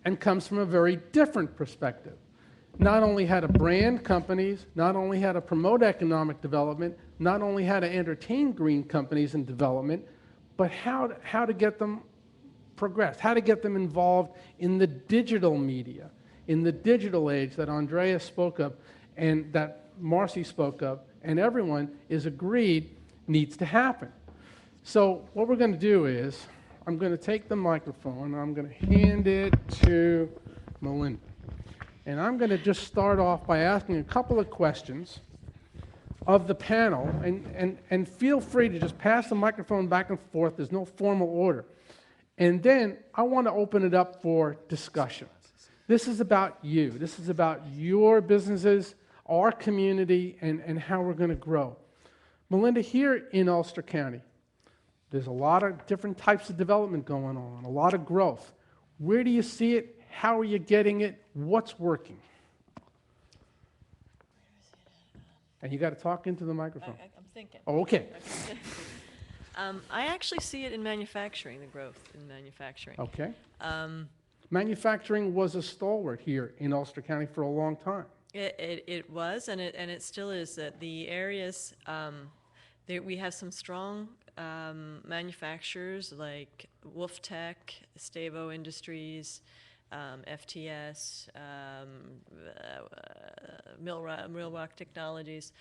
and comes from a very different perspective. Not only how to brand companies, not only how to promote economic development, not only how to entertain green companies in development, but how to get them progressed, how to get them involved in the digital media, in the digital age that Andreas spoke of and that Marcy spoke of, and everyone is agreed needs to happen. So what we're going to do is, I'm going to take the microphone and I'm going to hand it to Melinda. And I'm going to just start off by asking a couple of questions of the panel, and feel free to just pass the microphone back and forth. There's no formal order. And then I want to open it up for discussion. This is about you. This is about your businesses, our community, and how we're going to grow. Melinda, here in Ulster County, there's a lot of different types of development going on, a lot of growth. Where do you see it? How are you getting it? What's working? And you got to talk into the microphone. I'm thinking. Oh, okay. I actually see it in manufacturing, the growth in manufacturing. Okay. Manufacturing was a stalwart here in Ulster County for a long time. It was, and it still is. That the areas we have some strong manufacturers like Wolf Tech, Stavo Industries, FTS, Millrock Technologies,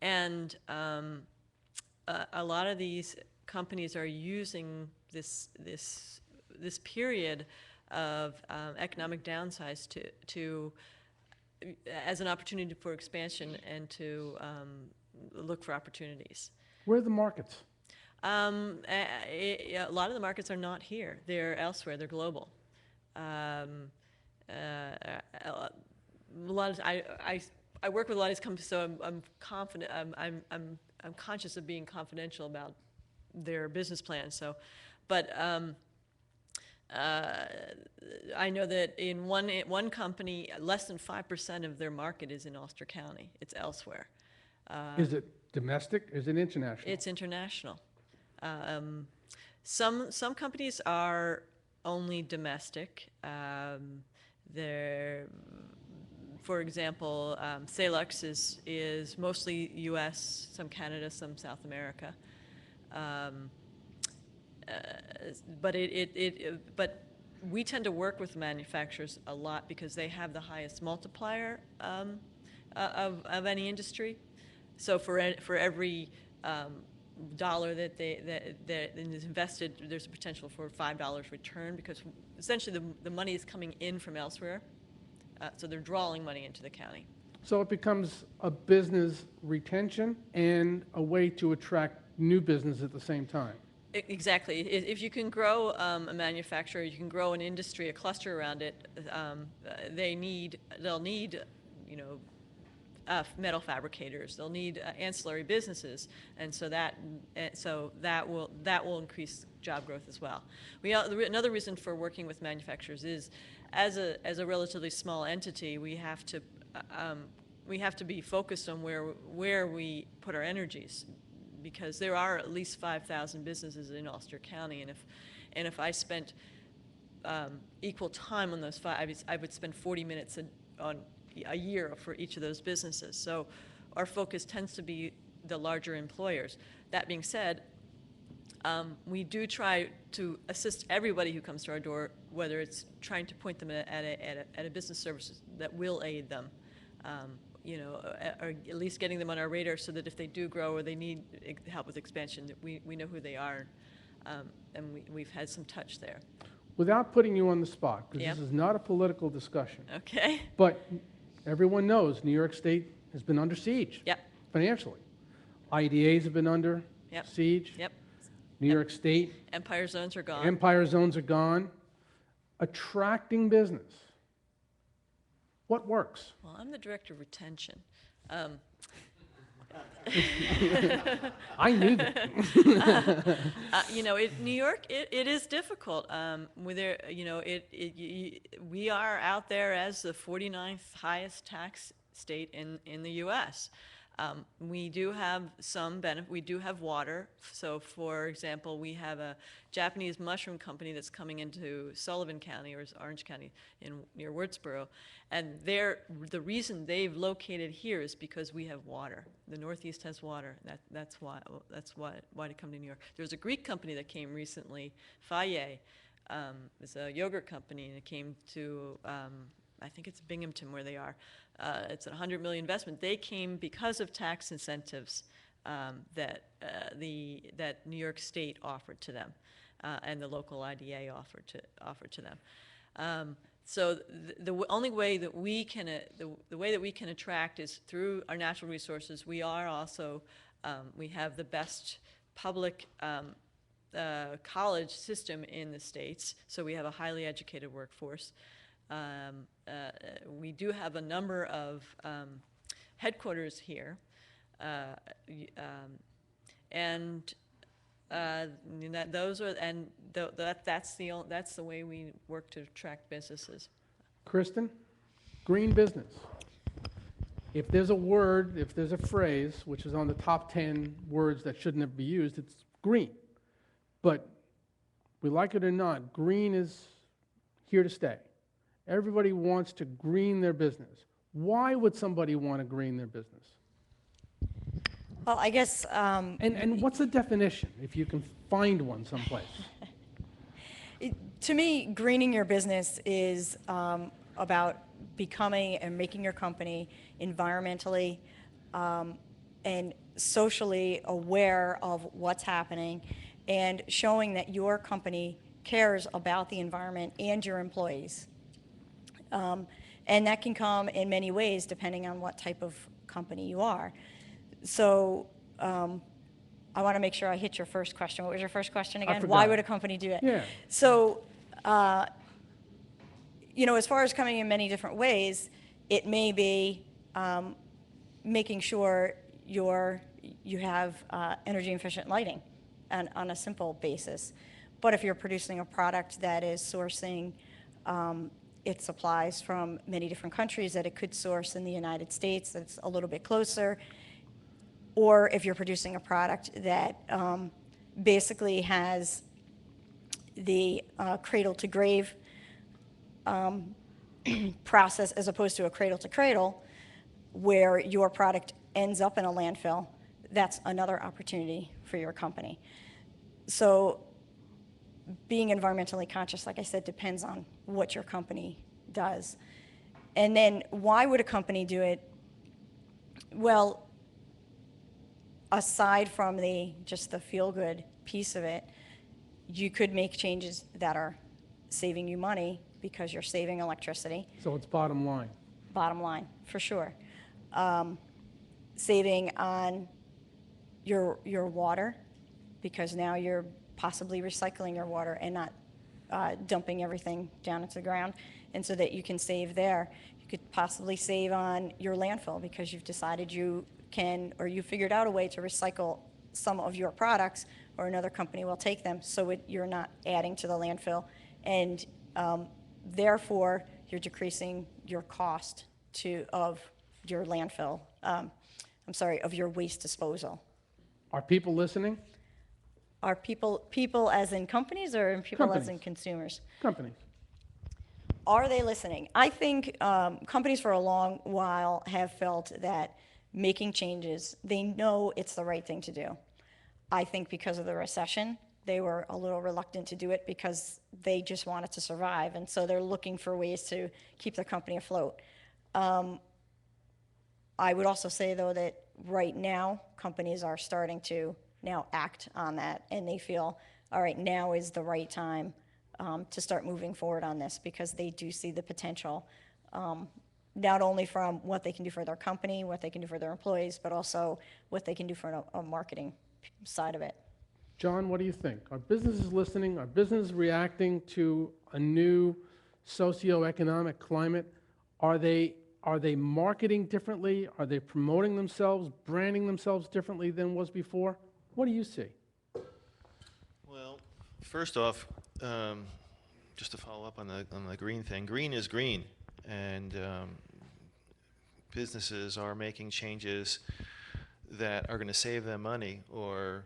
and a lot of these companies are using this period of economic downsize to as an opportunity for expansion and to look for opportunities. Where are the markets? A lot of the markets are not here. They're elsewhere. They're global. A lot of I work with a lot of these companies, so I'm confident. I'm conscious of being confidential about their business plans. So, but I know that in one company, less than 5% of their market is in Ulster County. It's elsewhere. Is it domestic? Is it international? It's international. Some companies are only domestic. For example, Salux is mostly U.S., some Canada, some South America. But we tend to work with manufacturers a lot because they have the highest multiplier of any industry. So for every dollar that is invested, there's a potential for $5 return because essentially the money is coming in from elsewhere. So they're drawing money into the county. So it becomes a business retention and a way to attract new business at the same time. Exactly. If you can grow a manufacturer, you can grow an industry, a cluster around it. They'll need, metal fabricators. They'll need ancillary businesses, and so that will increase job growth as well. Another reason for working with manufacturers is, as a relatively small entity, we have to be focused on where we put our energies, because there are at least 5,000 businesses in Ulster County, and if I spent equal time on those I would spend 40 minutes on a year for each of those businesses. So our focus tends to be the larger employers. That being said, we do try to assist everybody who comes to our door, whether it's trying to point them at a business service that will aid them, or at least getting them on our radar so that if they do grow or they need help with expansion, that we know who they are, and we've had some touch there. Without putting you on the spot, because Yep. this is not a political discussion, Okay. but everyone knows New York State has been under siege Yep. financially. IDAs have been under Yep. siege. Yep. New York State, Empire zones are gone. empire zones are gone. Attracting business. What works? Well, I'm the director of retention. I knew that. New York, it is difficult. We are out there as the 49th highest tax state in the U.S. We do have some benefit. We do have water. So, for example, we have a Japanese mushroom company that's coming into Sullivan County, or Orange County, near Wurtsboro, and the reason they've located here is because we have water. The Northeast has water. That's why to come to New York. There's a Greek company that came recently, Faye. It's a yogurt company, and it came to I think it's Binghamton where they are. It's a $100 million investment. They came because of tax incentives that New York State offered to them, and the local IDA offered to them. So the only way that we can the way that we can attract is through our natural resources. We are also we have the best public college system in the States, so we have a highly educated workforce. We do have a number of headquarters here, that's the way we work to attract businesses. Kristen, green business. If there's a word, if there's a phrase, which is on the top 10 words that shouldn't be used, it's green. But we like it or not, green is here to stay. Everybody wants to green their business. Why would somebody want to green their business? Well, I guess... And what's the definition, if you can find one someplace? To me, greening your business is about becoming and making your company environmentally and socially aware of what's happening, and showing that your company cares about the environment and your employees. And that can come in many ways depending on what type of company you are. So I want to make sure I hit your first question. What was your first question again? Why would a company do it? Yeah. So, as far as coming in many different ways, it may be making sure you have energy efficient lighting on a simple basis. But if you're producing a product that is sourcing its supplies from many different countries that it could source in the United States that's a little bit closer, or if you're producing a product that basically has the cradle-to-grave process as opposed to a cradle-to-cradle, where your product ends up in a landfill, that's another opportunity for your company. So being environmentally conscious, like I said, depends on what your company does. And then why would a company do it? Well, aside from just the feel-good piece of it, you could make changes that are saving you money because you're saving electricity. So it's bottom line. Bottom line, for sure. Saving on your water, because now you're possibly recycling your water and not dumping everything down into the ground, and so that you can save there. You could possibly save on your landfill because you've decided you can, or you figured out a way to recycle some of your products, or another company will take them, so you're not adding to the landfill, and therefore you're decreasing your cost of your landfill. Of your waste disposal. Are people listening? Are people as in companies, or people as in Companies. consumers? Companies. Are they listening? I think companies for a long while have felt that making changes, they know it's the right thing to do. I think because of the recession, they were a little reluctant to do it because they just wanted to survive, and so they're looking for ways to keep their company afloat. I would also say, though, that right now, companies are starting to now act on that, and they feel, all right, now is the right time to start moving forward on this, because they do see the potential, not only from what they can do for their company, what they can do for their employees, but also what they can do for a marketing side of it. John, what do you think? Are businesses listening? Are businesses reacting to a new socioeconomic climate? Are they marketing differently? Are they promoting themselves, branding themselves differently than was before? What do you see? Well, first off, just to follow up on the green thing, green is green, and businesses are making changes that are going to save them money or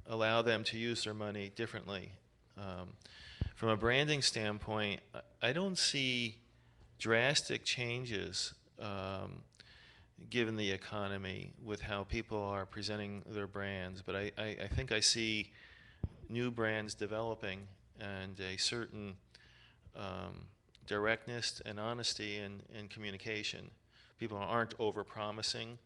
allow them to use their money differently. From a branding standpoint, I don't see drastic changes given the economy with how people are presenting their brands, but I think I see new brands developing, and a certain directness and honesty in communication. People aren't over-promising.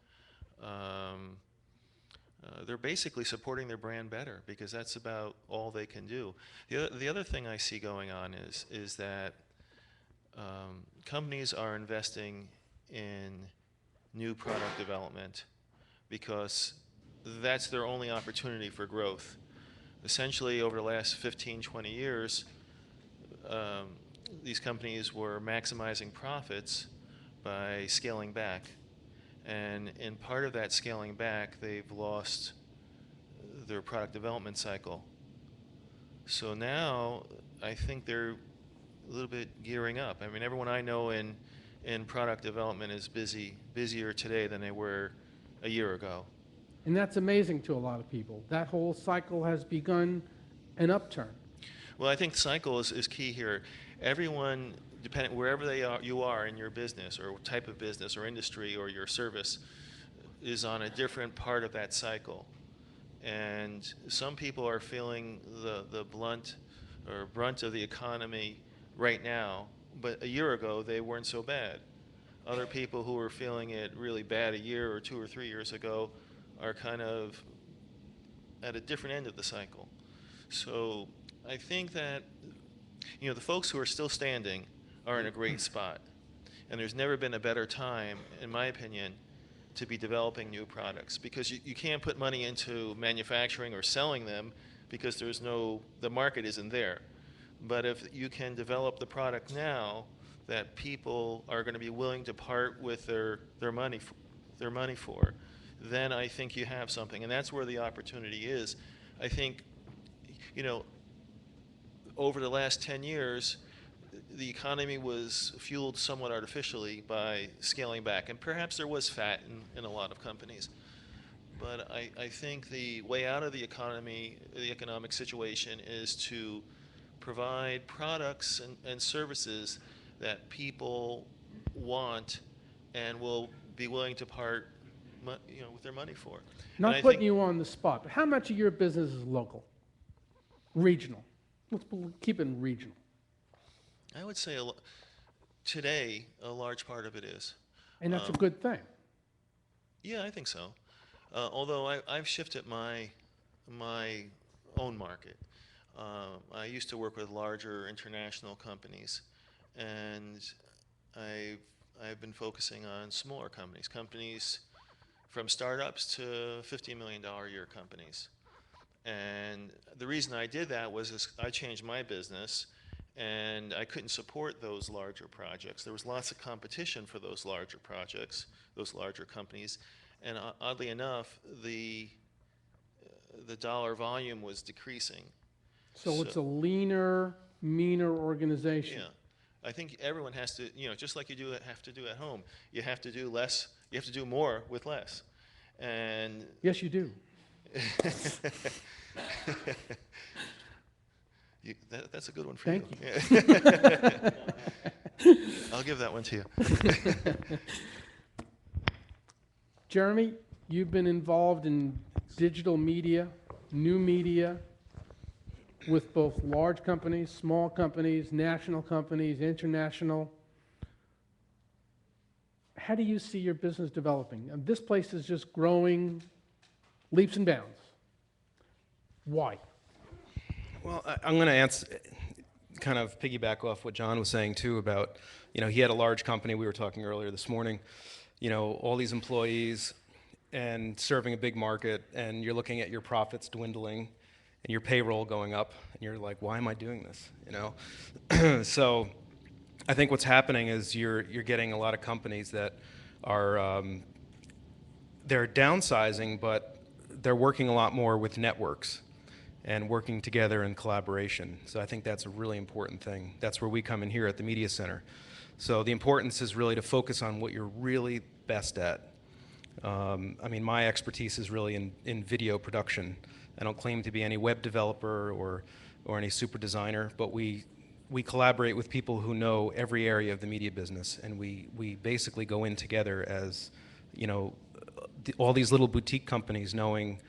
They're basically supporting their brand better, because that's about all they can do. The other thing I see going on is that companies are investing in new product development because that's their only opportunity for growth. Essentially, over the last 15, 20 years, these companies were maximizing profits by scaling back. And in part of that scaling back, they've lost their product development cycle. So now I think they're a little bit gearing up. I mean, everyone I know in product development is busier today than they were a year ago. And that's amazing to a lot of people. That whole cycle has begun an upturn. Well, I think cycle is key here. Everyone, depending wherever you are in your business or type of business or industry or your service, is on a different part of that cycle. And some people are feeling the brunt of the economy right now, but a year ago they weren't so bad. Other people who were feeling it really bad a year or 2 or 3 years ago are kind of at a different end of the cycle. So I think that, the folks who are still standing are in a great spot. And there's never been a better time, in my opinion, to be developing new products, because you can't put money into manufacturing or selling them because the market isn't there. But if you can develop the product now that people are going to be willing to part with their money for, then I think you have something. And that's where the opportunity is. I think, over the last 10 years, the economy was fueled somewhat artificially by scaling back. And perhaps there was fat in a lot of companies. But I think the way out of the economic situation, is to provide products and services that people want and will be willing to part with their money for. Not putting you on the spot, but how much of your business is local? Regional? Let's keep it regional. I would say today a large part of it is. And that's a good thing. Yeah, I think so. Although I've shifted my own market. I used to work with larger international companies, and I've been focusing on smaller companies from startups to $50 million a year companies. And the reason I did that was I changed my business, and I couldn't support those larger projects. There was lots of competition for those larger projects, those larger companies, and oddly enough, the the dollar volume was decreasing. So it's a leaner, meaner organization. Yeah. I think everyone has to, just like you have to do at home, you have to do less, you have to do more with less. And Yes, you do. that's a good one for Thank you. I'll give that one to you. Jeremy, you've been involved in digital media, new media, with both large companies, small companies, national companies, international. How do you see your business developing? And this place is just growing leaps and bounds. Why? Well, I'm going to kind of piggyback off what John was saying too about, he had a large company, we were talking earlier this morning, all these employees and serving a big market, and you're looking at your profits dwindling and your payroll going up, and you're like, why am I doing this? So I think what's happening is you're getting a lot of companies that are they're downsizing, but they're working a lot more with networks and working together in collaboration. So I think that's a really important thing. That's where we come in here at the Media Center. So the importance is really to focus on what you're really best at. My expertise is really in video production. I don't claim to be any web developer or any super designer, but we collaborate with people who know every area of the media business, and we basically go in together as, all these little boutique companies knowing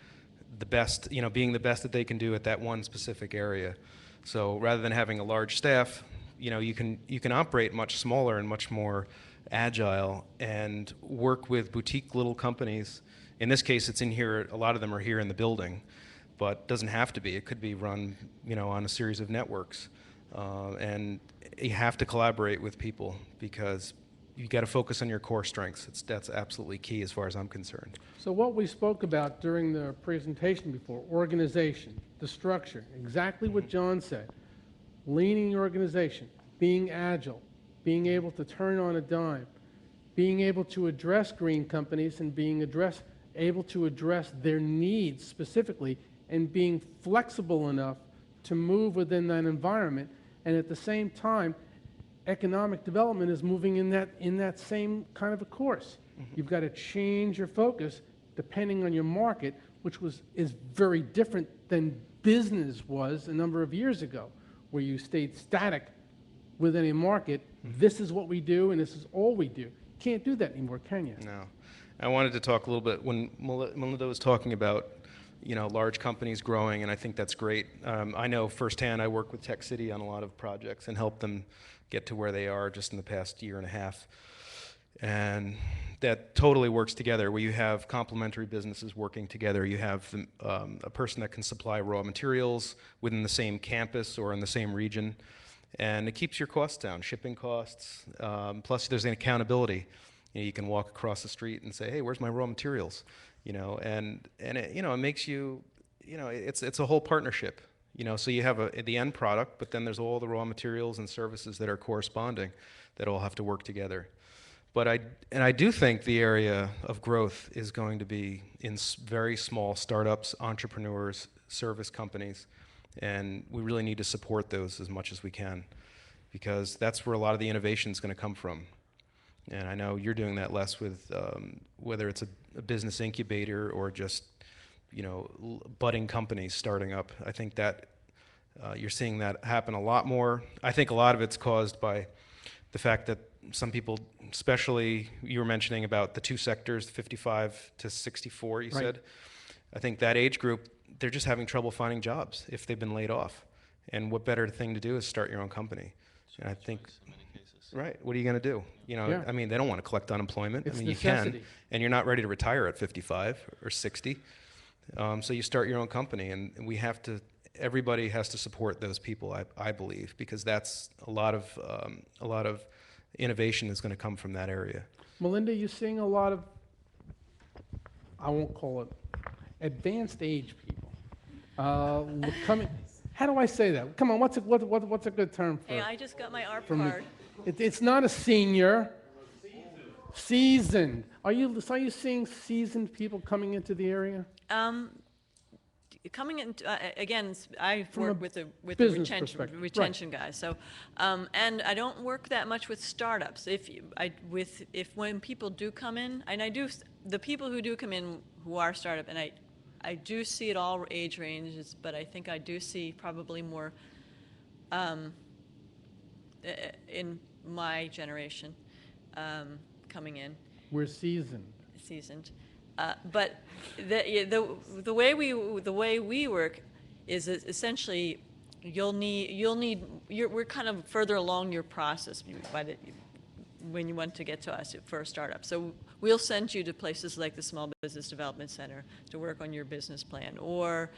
the best, being the best that they can do at that one specific area. So rather than having a large staff, you can operate much smaller and much more agile and work with boutique little companies. In this case, it's in here, a lot of them are here in the building, but doesn't have to be. It could be run, on a series of networks. And you have to collaborate with people because you got to focus on your core strengths. That's absolutely key as far as I'm concerned. So what we spoke about during the presentation before, organization, the structure, exactly what John said. Leaning your organization, being agile, being able to turn on a dime, being able to address green companies and able to address their needs specifically, and being flexible enough to move within that environment. And at the same time, economic development is moving in that same kind of a course. Mm-hmm. You've got to change your focus depending on your market, which is very different than business was a number of years ago, where you stayed static within a market. Mm-hmm. This is what we do, and this is all we do. Can't do that anymore, can you? No. I wanted to talk a little bit, when Melinda was talking about large companies growing, and I think that's great. I know firsthand, I work with Tech City on a lot of projects and help them get to where they are just in the past year and a half. And that totally works together, where you have complementary businesses working together. You have a person that can supply raw materials within the same campus or in the same region, and it keeps your costs down, shipping costs. Plus, there's an accountability. You can walk across the street and say, "Hey, where's my raw materials?" And it, it makes you, it's a whole partnership. So you have the end product, but then there's all the raw materials and services that are corresponding that all have to work together. But I do think the area of growth is going to be in very small startups, entrepreneurs, service companies, and we really need to support those as much as we can, because that's where a lot of the innovation is going to come from. And I know you're doing that, Les, with whether it's a business incubator or just budding companies starting up. I think that you're seeing that happen a lot more. I think a lot of it's caused by the fact that some people, especially you were mentioning about the two sectors, 55 to 64, you said. I think that age group, they're just having trouble finding jobs if they've been laid off. And what better thing to do is start your own company. And I think, right, what are you going to do? Yeah. They don't want to collect unemployment. It's you necessity. can, and you're not ready to retire at 55 or 60. So you start your own company, and everybody has to support those people, I believe, because that's a lot of innovation is going to come from that area. Melinda, you're seeing a lot of, I won't call it advanced age people coming. How do I say that? Come on, what's a good term for? Hey, I just got my ARP me? card. It's not a senior. Seasoned. Are you seeing seasoned people coming into the area? coming in, again, I From work a with the business retention perspective, retention guys. So, and I don't work that much with startups. When people do come in, and the people who do come in who are startup, and I do see it all age ranges, but I think I do see probably more in my generation coming in. We're seasoned. But the way we work is essentially we're kind of further along your process when you want to get to us for a startup. So we'll send you to places like the Small Business Development Center to work on your business plan, or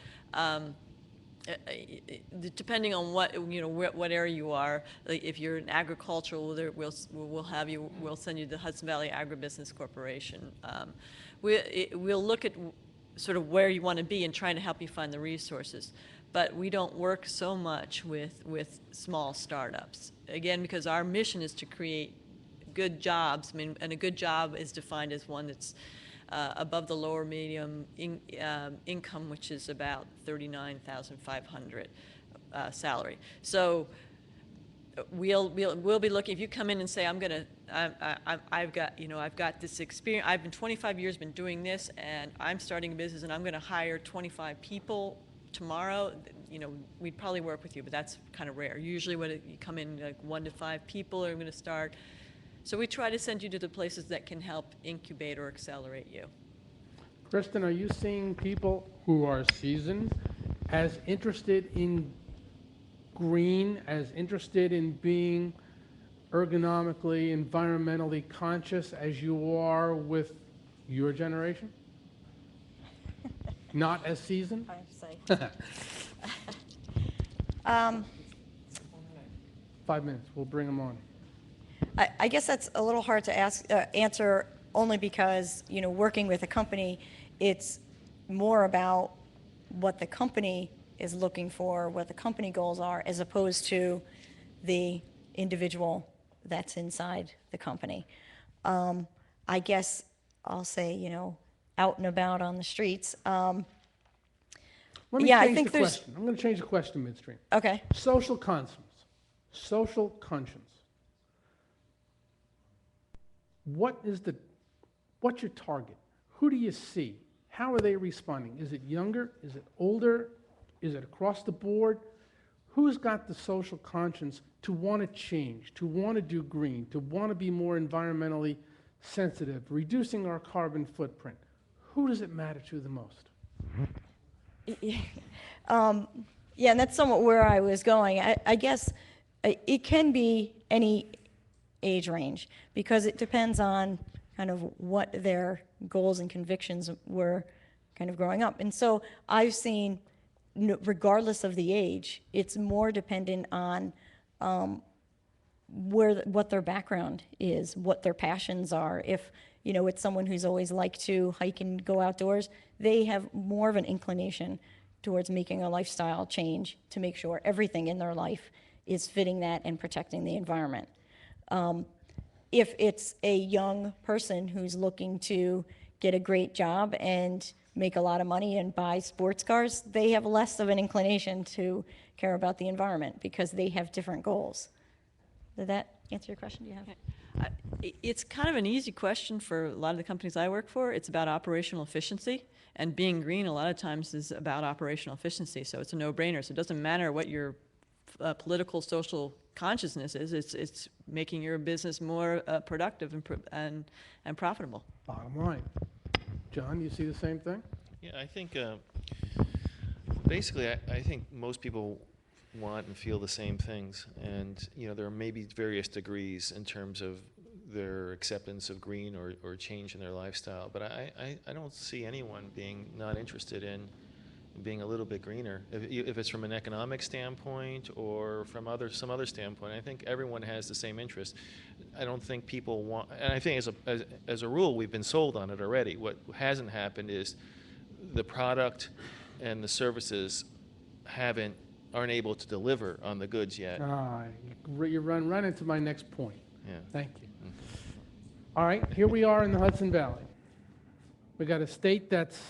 depending on what area you are. Like if you're in agricultural, we'll send you to the Hudson Valley Agribusiness Corporation. We'll look at sort of where you want to be and trying to help you find the resources. But we don't work so much with small startups. Again, because our mission is to create good jobs. I mean, and a good job is defined as one that's above the lower medium income, which is about $39,500 salary. So we'll be looking. If you come in and say, I've got this experience. I've been 25 years been doing this, and I'm starting a business, and I'm going to hire 25 people tomorrow. We'd probably work with you, but that's kind of rare. Usually, when you come in, like 1 to 5 people are going to start. So we try to send you to the places that can help incubate or accelerate you. Kristen, are you seeing people who are seasoned as interested in green, as interested in being ergonomically, environmentally conscious as you are with your generation? Not as seasoned? I say. 5 minutes, we'll bring them on. I guess that's a little hard to answer, only because, working with a company, it's more about what the company is looking for, what the company goals are, as opposed to the individual that's inside the company. I guess I'll say, out and about on the streets. Let me change the question. I'm going to change the question midstream. Okay. Social conscience. Social conscience. What's your target? Who do you see? How are they responding? Is it younger? Is it older? Is it across the board? Who's got the social conscience to want to change, to want to do green, to want to be more environmentally sensitive, reducing our carbon footprint? Who does it matter to the most? Yeah, and that's somewhat where I was going. I guess it can be any age range, because it depends on kind of what their goals and convictions were kind of growing up. And so I've seen, regardless of the age, it's more dependent on what their background is, what their passions are. If it's someone who's always liked to hike and go outdoors, they have more of an inclination towards making a lifestyle change to make sure everything in their life is fitting that and protecting the environment. If it's a young person who's looking to get a great job and make a lot of money and buy sports cars, they have less of an inclination to care about the environment because they have different goals. Did that answer your question? Do you have? It's kind of an easy question for a lot of the companies I work for. It's about operational efficiency, and being green a lot of times is about operational efficiency, so it's a no-brainer. So it doesn't matter what your political, social consciousness is. It's making your business more productive and profitable. Bottom line. John, you see the same thing? Yeah, I think basically I think most people want and feel the same things, and there may be various degrees in terms of their acceptance of green or change in their lifestyle, but I don't see anyone being not interested in being a little bit greener, if it's from an economic standpoint or from some other standpoint. I think everyone has the same interest. I don't think people want, and I think as a rule we've been sold on it already. What hasn't happened is the product and the services aren't able to deliver on the goods yet. You run into my next point. Yeah. Thank you. All right, here we are in the Hudson Valley. We got a state that's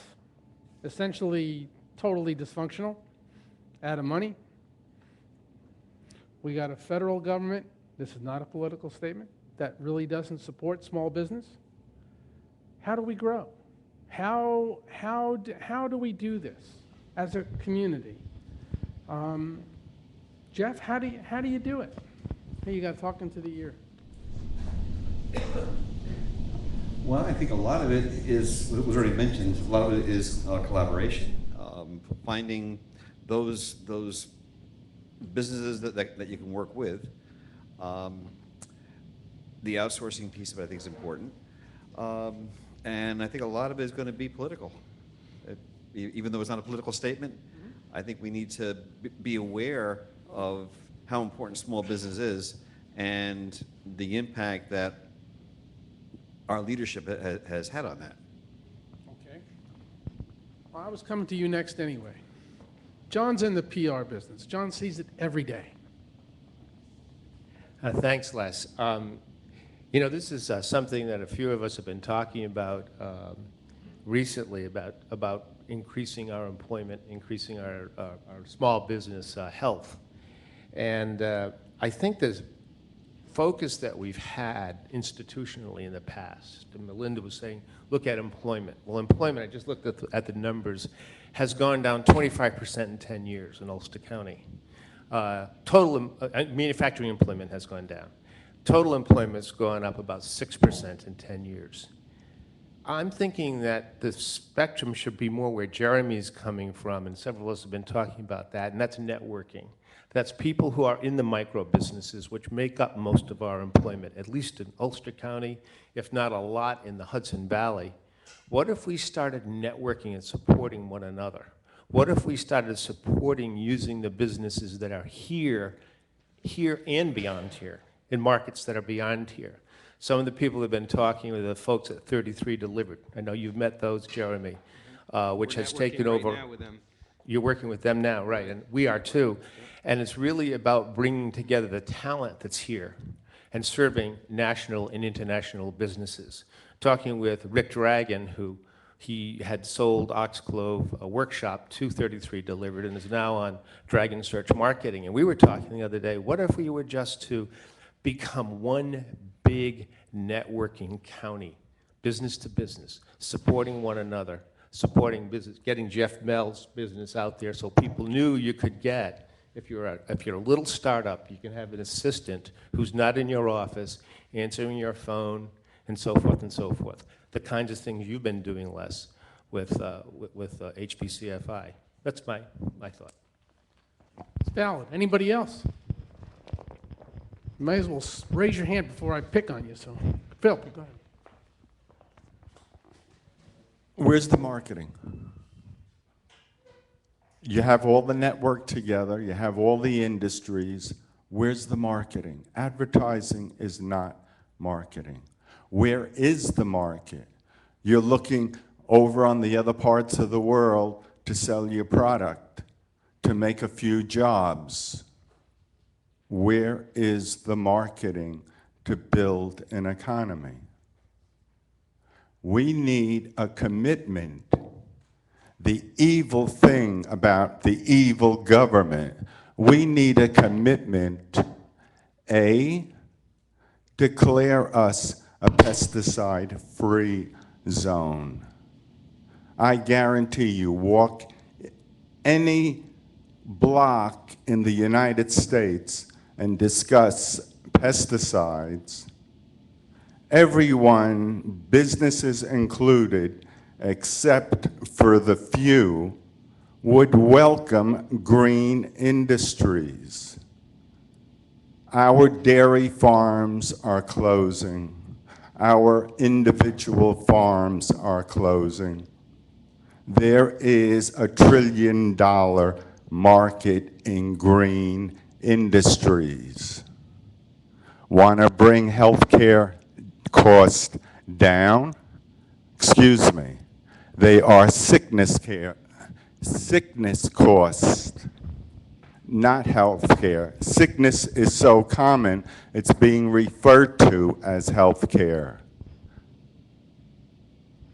essentially totally dysfunctional, out of money. We got a federal government, this is not a political statement, that really doesn't support small business. How do we grow? How do we do this as a community? Jeff, how do you do it? Hey, you got talking to the ear. Well, I think a lot of it is, what was already mentioned, a lot of it is collaboration. Finding those businesses that you can work with. The outsourcing piece of it, I think, is important. And I think a lot of it is going to be political. Even though it's not a political statement, I think we need to be aware of how important small business is and the impact that our leadership has had on that. Okay. Well, I was coming to you next anyway. John's in the PR business. John sees it every day. Thanks, Les. You know, this is something that a few of us have been talking about recently, about increasing our employment, increasing our small business health. And I think there's focus that we've had institutionally in the past. And Melinda was saying, look at employment. Well, employment, I just looked at the numbers, has gone down 25% in 10 years in Ulster County. Total manufacturing employment has gone down. Total employment's gone up about 6% in 10 years. I'm thinking that the spectrum should be more where Jeremy's coming from, and several of us have been talking about that, and that's networking. That's people who are in the micro businesses, which make up most of our employment, at least in Ulster County, if not a lot in the Hudson Valley. What if we started networking and supporting one another? What if we started supporting using the businesses that are here and beyond here, in markets that are beyond here? Some of the people have been talking with the folks at 33 Delivered. I know you've met those, Jeremy, which has taken over. Right now with them. You're working with them now, right, and we are too. And it's really about bringing together the talent that's here and serving national and international businesses. Talking with Rick Dragon, who he had sold Oxclove a workshop to 33 Delivered and is now on Dragon Search Marketing. And we were talking the other day, what if we were just to become one big networking county, business to business, supporting one another, supporting business, getting Jeff Mell's business out there so people knew you could get, if you're a little startup, you can have an assistant who's not in your office, answering your phone, and so forth and so forth. The kinds of things you've been doing, Les, with HVCFI. That's my thought. It's valid. Anybody else? You might as well raise your hand before I pick on you. So, Phil, go ahead. Where's the marketing? You have all the network together, you have all the industries. Where's the marketing? Advertising is not marketing. Where is the market? You're looking over on the other parts of the world to sell your product, to make a few jobs. Where is the marketing to build an economy? We need a commitment. The evil thing about the evil government, we need a commitment. A, declare us a pesticide-free zone. I guarantee you, walk any block in the United States and discuss pesticides, everyone, businesses included, except for the few, would welcome green industries. Our dairy farms are closing. Our individual farms are closing. There is $1 trillion market in green industries. Want to bring healthcare costs down? Excuse me. They are sickness costs, not health care. Sickness is so common, it's being referred to as health care.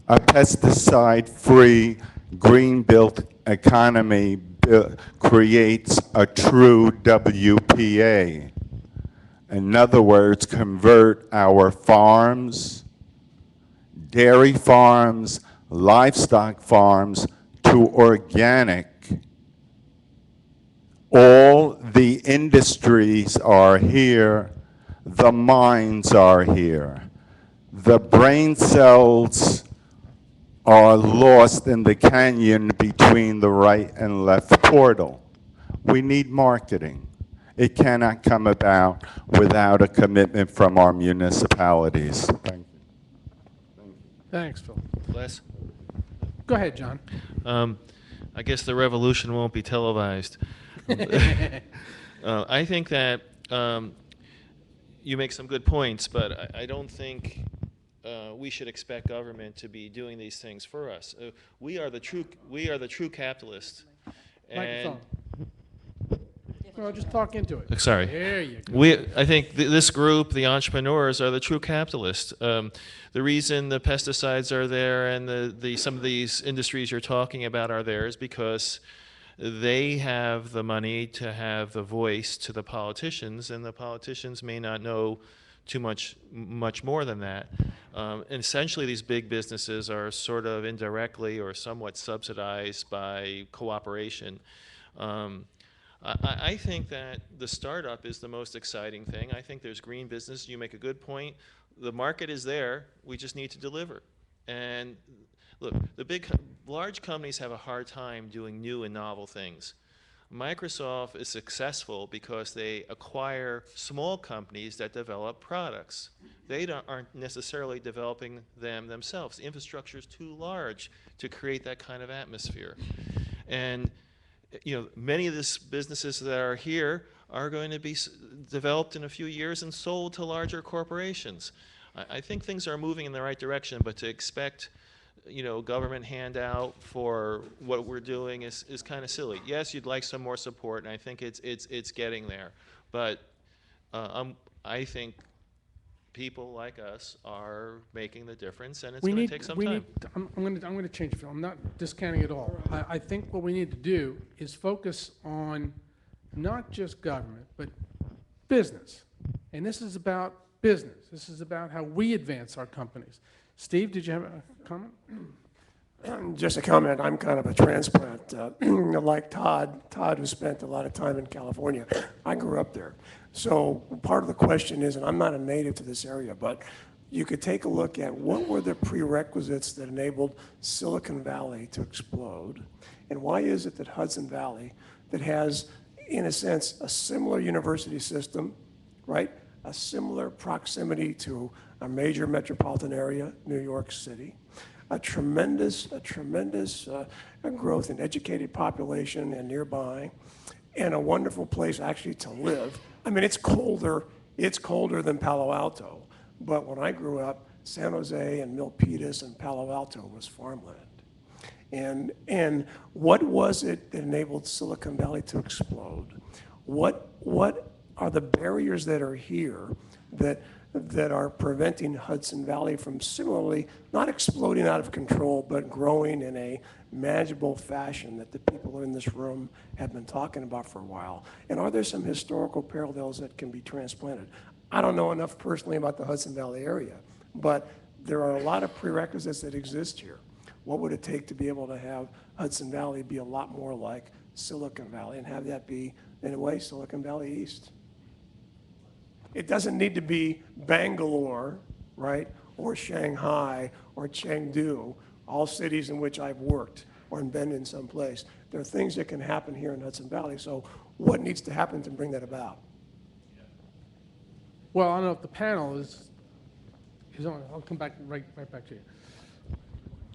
A pesticide-free green built economy creates a true WPA. In other words, convert our farms, dairy farms, livestock farms to organic. All the industries are here, the minds are here. The brain cells are lost in the canyon between the right and left portal. We need marketing. It cannot come about without a commitment from our municipalities. Thank you. Thanks, Phil. Les? Go ahead, John. I guess the revolution won't be televised. I think that you make some good points, but I don't think we should expect government to be doing these things for us. We are the true capitalists. Microphone. Well, just talk into it. Sorry. There you go. I think this group, the entrepreneurs, are the true capitalists. The reason the pesticides are there and some of these industries you're talking about are there is because they have the money to have the voice to the politicians, and the politicians may not know too much more than that. And essentially, these big businesses are sort of indirectly or somewhat subsidized by cooperation. I think that the startup is the most exciting thing. I think there's green business. You make a good point. The market is there. We just need to deliver. And look, large companies have a hard time doing new and novel things. Microsoft is successful because they acquire small companies that develop products. They aren't necessarily developing them themselves. The infrastructure is too large to create that kind of atmosphere. And many of these businesses that are here are going to be developed in a few years and sold to larger corporations. I think things are moving in the right direction, but to expect government handout for what we're doing is kind of silly. Yes, you'd like some more support, and I think it's getting there. But I think people like us are making the difference, and it's going to take some time. I'm going to change it. I'm not discounting it all. I think what we need to do is focus on not just government, but business. And this is about business. This is about how we advance our companies. Steve, did you have a comment? Just a comment. I'm kind of a transplant. Like Todd, who spent a lot of time in California. I grew up there. So part of the question is, and I'm not a native to this area, but you could take a look at what were the prerequisites that enabled Silicon Valley to explode, and why is it that Hudson Valley, that has, in a sense, a similar university system, right? A similar proximity to a major metropolitan area, New York City, a tremendous growth in educated population and nearby, and a wonderful place actually to live. I mean, it's colder than Palo Alto, but when I grew up, San Jose and Milpitas and Palo Alto was farmland. And what was it that enabled Silicon Valley to explode? What are the barriers that are here that are preventing Hudson Valley from similarly not exploding out of control, but growing in a manageable fashion that the people in this room have been talking about for a while? And are there some historical parallels that can be transplanted? I don't know enough personally about the Hudson Valley area, but there are a lot of prerequisites that exist here. What would it take to be able to have Hudson Valley be a lot more like Silicon Valley and have that be, in a way, Silicon Valley East? It doesn't need to be Bangalore, right, or Shanghai or Chengdu, all cities in which I've worked or been in some place. There are things that can happen here in Hudson Valley. So what needs to happen to bring that about? Well, I don't know if the panel is on. I'll come back right back to you.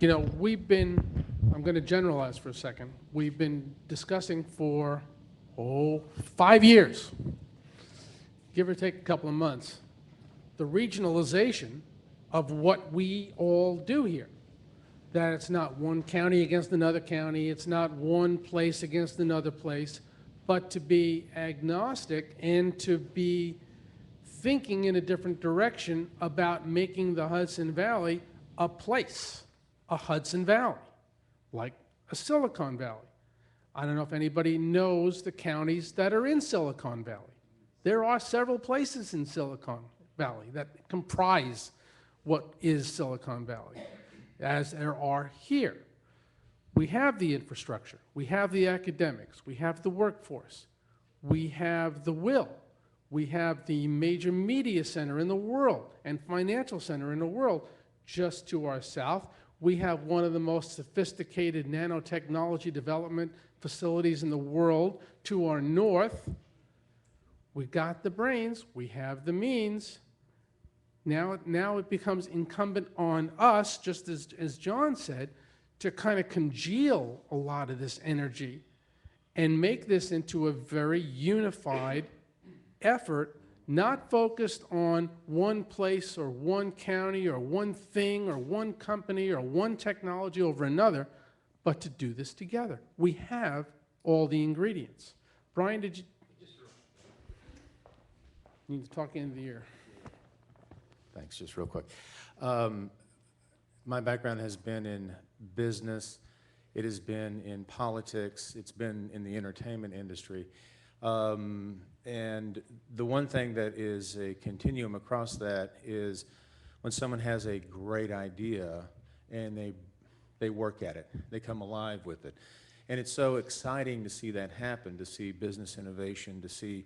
I'm going to generalize for a second. We've been discussing for, 5 years, give or take a couple of months, the regionalization of what we all do here. That it's not one county against another county, it's not one place against another place, but to be agnostic and to be thinking in a different direction about making the Hudson Valley a place, a Hudson Valley, like a Silicon Valley. I don't know if anybody knows the counties that are in Silicon Valley. There are several places in Silicon Valley that comprise what is Silicon Valley, as there are here. We have the infrastructure, we have the academics, we have the workforce, we have the will, we have the major media center in the world and financial center in the world just to our south. We have one of the most sophisticated nanotechnology development facilities in the world to our north. We've got the brains, we have the means. Now it becomes incumbent on us, just as John said, to kind of congeal a lot of this energy and make this into a very unified effort, not focused on one place or one county or one thing or one company or one technology over another, but to do this together. We have all the ingredients. Brian, did you need to talk into the ear? Thanks, just real quick. My background has been in business, it has been in politics, it's been in the entertainment industry. And the one thing that is a continuum across that is when someone has a great idea and they work at it, they come alive with it. And it's so exciting to see that happen, to see business innovation, to see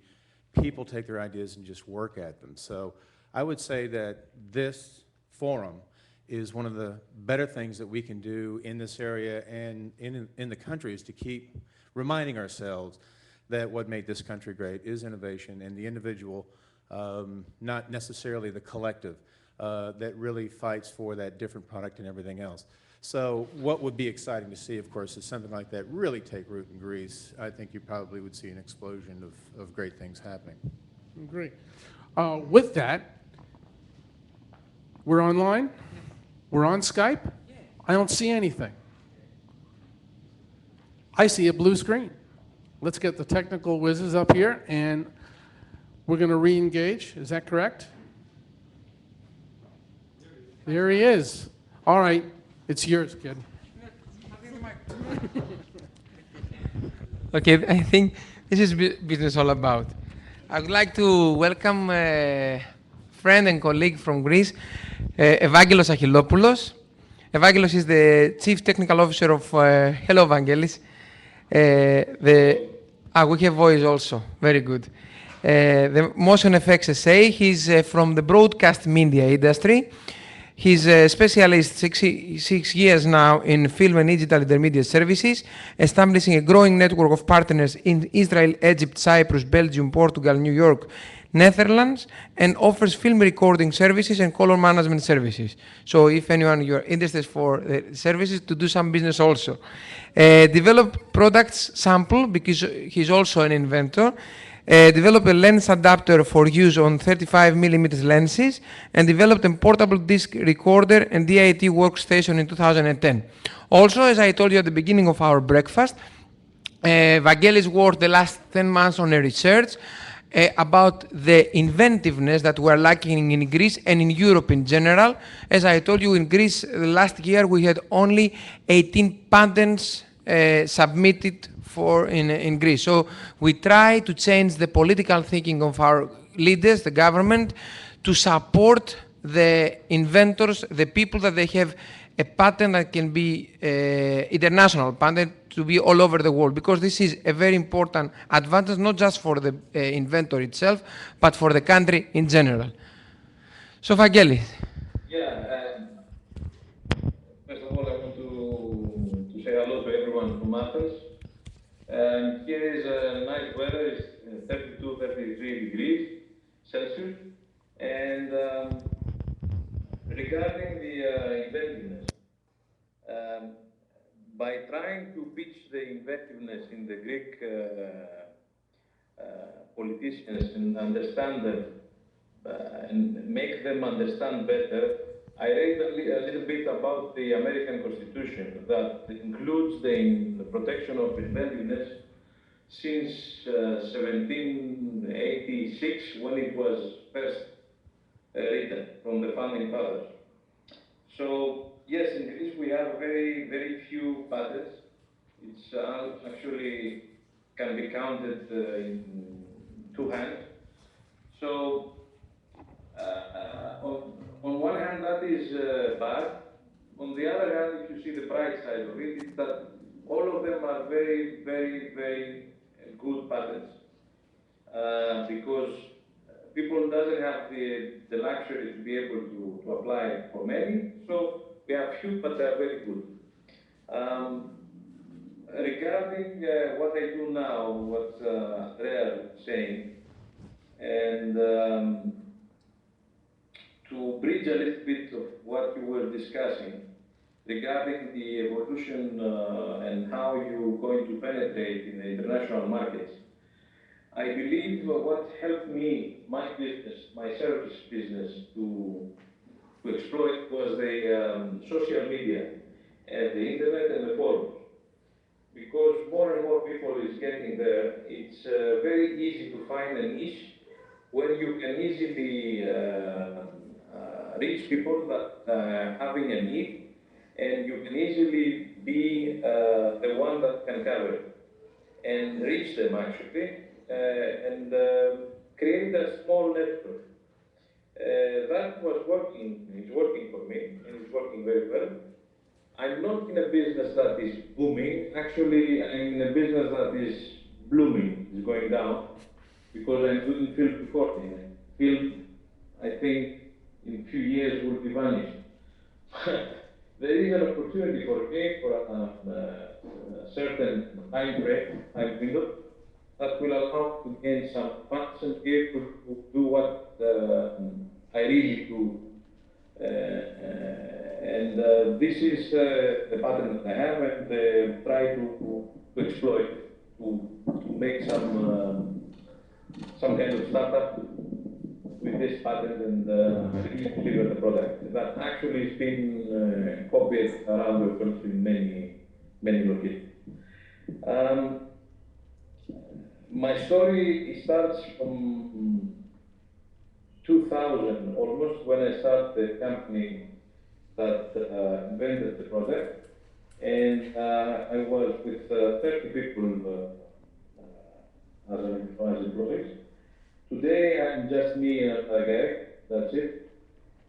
people take their ideas and just work at them. So I would say that this forum is one of the better things that we can do in this area and in the country, is to keep reminding ourselves that what made this country great is innovation and the individual, not necessarily the collective, that really fights for that different product and everything else. So what would be exciting to see, of course, is something like that really take root in Greece. I think you probably would see an explosion of great things happening. Great. With that, we're online? We're on Skype? I don't see anything. I see a blue screen. Let's get the technical whizzes up here, and we're going to re-engage. Is that correct? There he is. All right. It's yours, kid. Okay, I think this is business all about. I would like to welcome a friend and colleague from Greece, Evangelos Achillopoulos. Evangelos is the Chief Technical Officer of, hello Evangelis. We have voice also, very good. The Motion FX SA, he's from the broadcast media industry. He's a specialist 6 years now in film and digital intermediate services, establishing a growing network of partners in Israel, Egypt, Cyprus, Belgium, Portugal, New York, Netherlands, and offers film recording services and color management services. So if anyone you're interested for services, to do some business also. Develop products sample, because he's also an inventor. Develop a lens adapter for use on 35mm lenses, and developed a portable disc recorder and DIT workstation in 2010. Also, as I told you at the beginning of our breakfast, Vangelis worked the last 10 months on a research about the inventiveness that we're lacking in Greece and in Europe in general. As I told you, in Greece last year we had only 18 patents submitted in Greece. So we try to change the political thinking of our leaders, the government, to support the inventors, the people that they have a patent that can be international patent, to be all over the world, because this is a very important advantage, not just for the inventor itself, but for the country in general. So Vangelis. Yeah, first of all, I want to say hello to everyone from Athens. Here is nice weather, it's 32, 33 degrees Celsius. And regarding the inventiveness, by trying to pitch the inventiveness in the Greek politicians and understand them, and make them understand better, I read a little bit about the American Constitution that includes the protection of inventiveness since 1786, when it was first written from the founding fathers. So yes, in Greece we have very, very few patents, It's actually can be counted in two hands. So on one hand, that is bad. On the other hand, if you see the bright side of it, it's that all of them are very, very, very good patterns because people doesn't have the luxury to be able to apply for many. So we have few, but they are very good. Regarding what I do now, what Andreas was saying, and to bridge a little bit of what you were discussing regarding the evolution and how you're going to penetrate in the international markets, I believe what helped me, my business, my service business, to exploit was the social media, and the internet and the forums. Because more and more people is getting there, it's very easy to find a niche where you can easily reach people that having a need, and you can easily be the one that can cover it and reach them actually, and create a small network. That was working, it's working for me, and it's working very well. I'm not in a business that is booming. Actually, I'm in a business that is blooming, is going down, because I'm doing field recording. Field, I think, in a few years will be vanished. There is an opportunity for me for a certain time frame, time window, that will allow to gain some funds and be able to do what I really do. And this is the pattern that I have, and try to exploit, to make some kind of startup with this pattern and really deliver the product. That actually has been copied around the country in many locations. My story starts from 2000 almost, when I started the company that invented the product, and I was with 30 people as employees. Today I'm just me and a guy, that's it.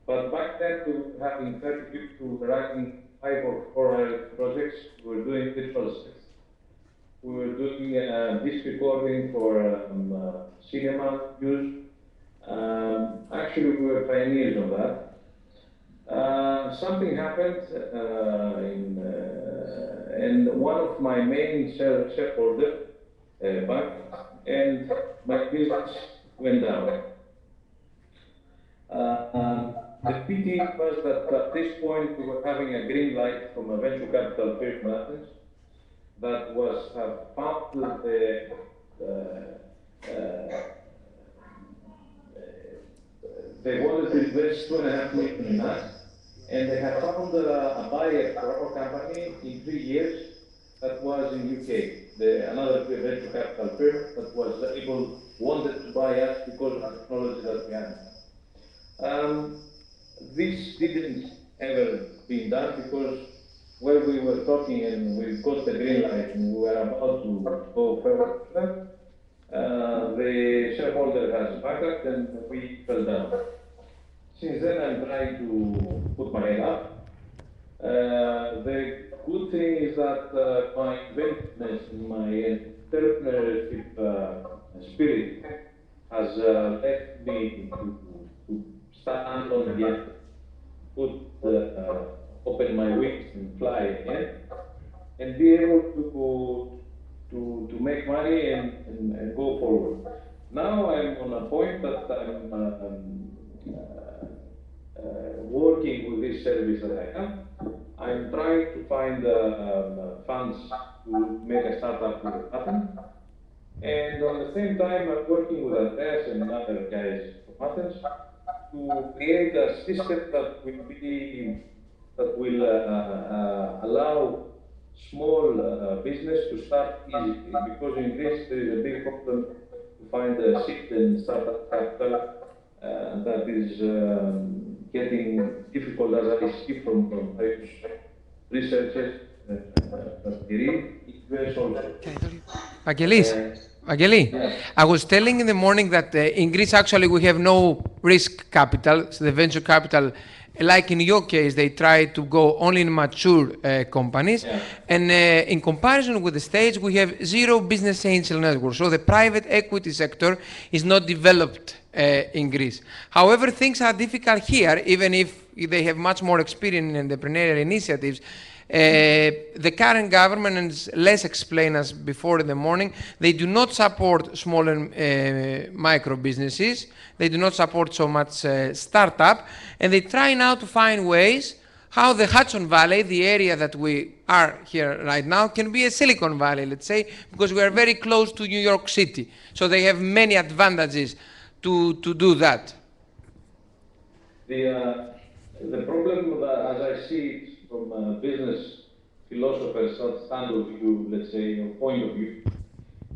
But back then we were having 30 people running 5 or 4 projects. We were doing virtual sets. We were doing disc recording for cinema use. Actually, we were pioneers of that. Something happened, and one of my main shareholders back, and my business went down. The pity was that at this point we were having a green light from a venture capital firm in Athens that was found they wanted to invest $2.5 million in us, and they had found a buyer for our company in 3 years that was in UK. Another venture capital firm that was wanted to buy us because of the technology that we had. This didn't ever been done because when we were talking and we got the green light and we were about to go further, the shareholder has backed and we fell down. Since then I'm trying to put my head up. The good thing is that my inventiveness, my entrepreneurship spirit has led me to stand on again, open my wings and fly again, and be able to make money and go forward. Now I'm on a point that I'm working with this service that I have. I'm trying to find funds to make a startup happen. And at the same time, I'm working with Andreas and other guys from Athens to create a system that will allow small business to start easily, because in Greece there is a big problem to find a seed and startup capital that is getting difficult, as I see from various researchers that they read. US also. Vangeli, I was telling in the morning that in Greece actually we have no risk capital, so the venture capital, like in your case, they try to go only in mature companies, and in comparison with the States, we have zero business angel network, so the private equity sector is not developed in Greece. However, things are difficult here, even if they have much more experience in entrepreneurial initiatives. The current government, and Les explained us before in the morning, they do not support small and micro businesses. They do not support so much startup, and they try now to find ways how the Hudson Valley, the area that we are here right now, can be a Silicon Valley, let's say, because we are very close to New York City. So they have many advantages to do that. The problem, as I see it, from a business philosopher's standard of view, let's say, or point of view,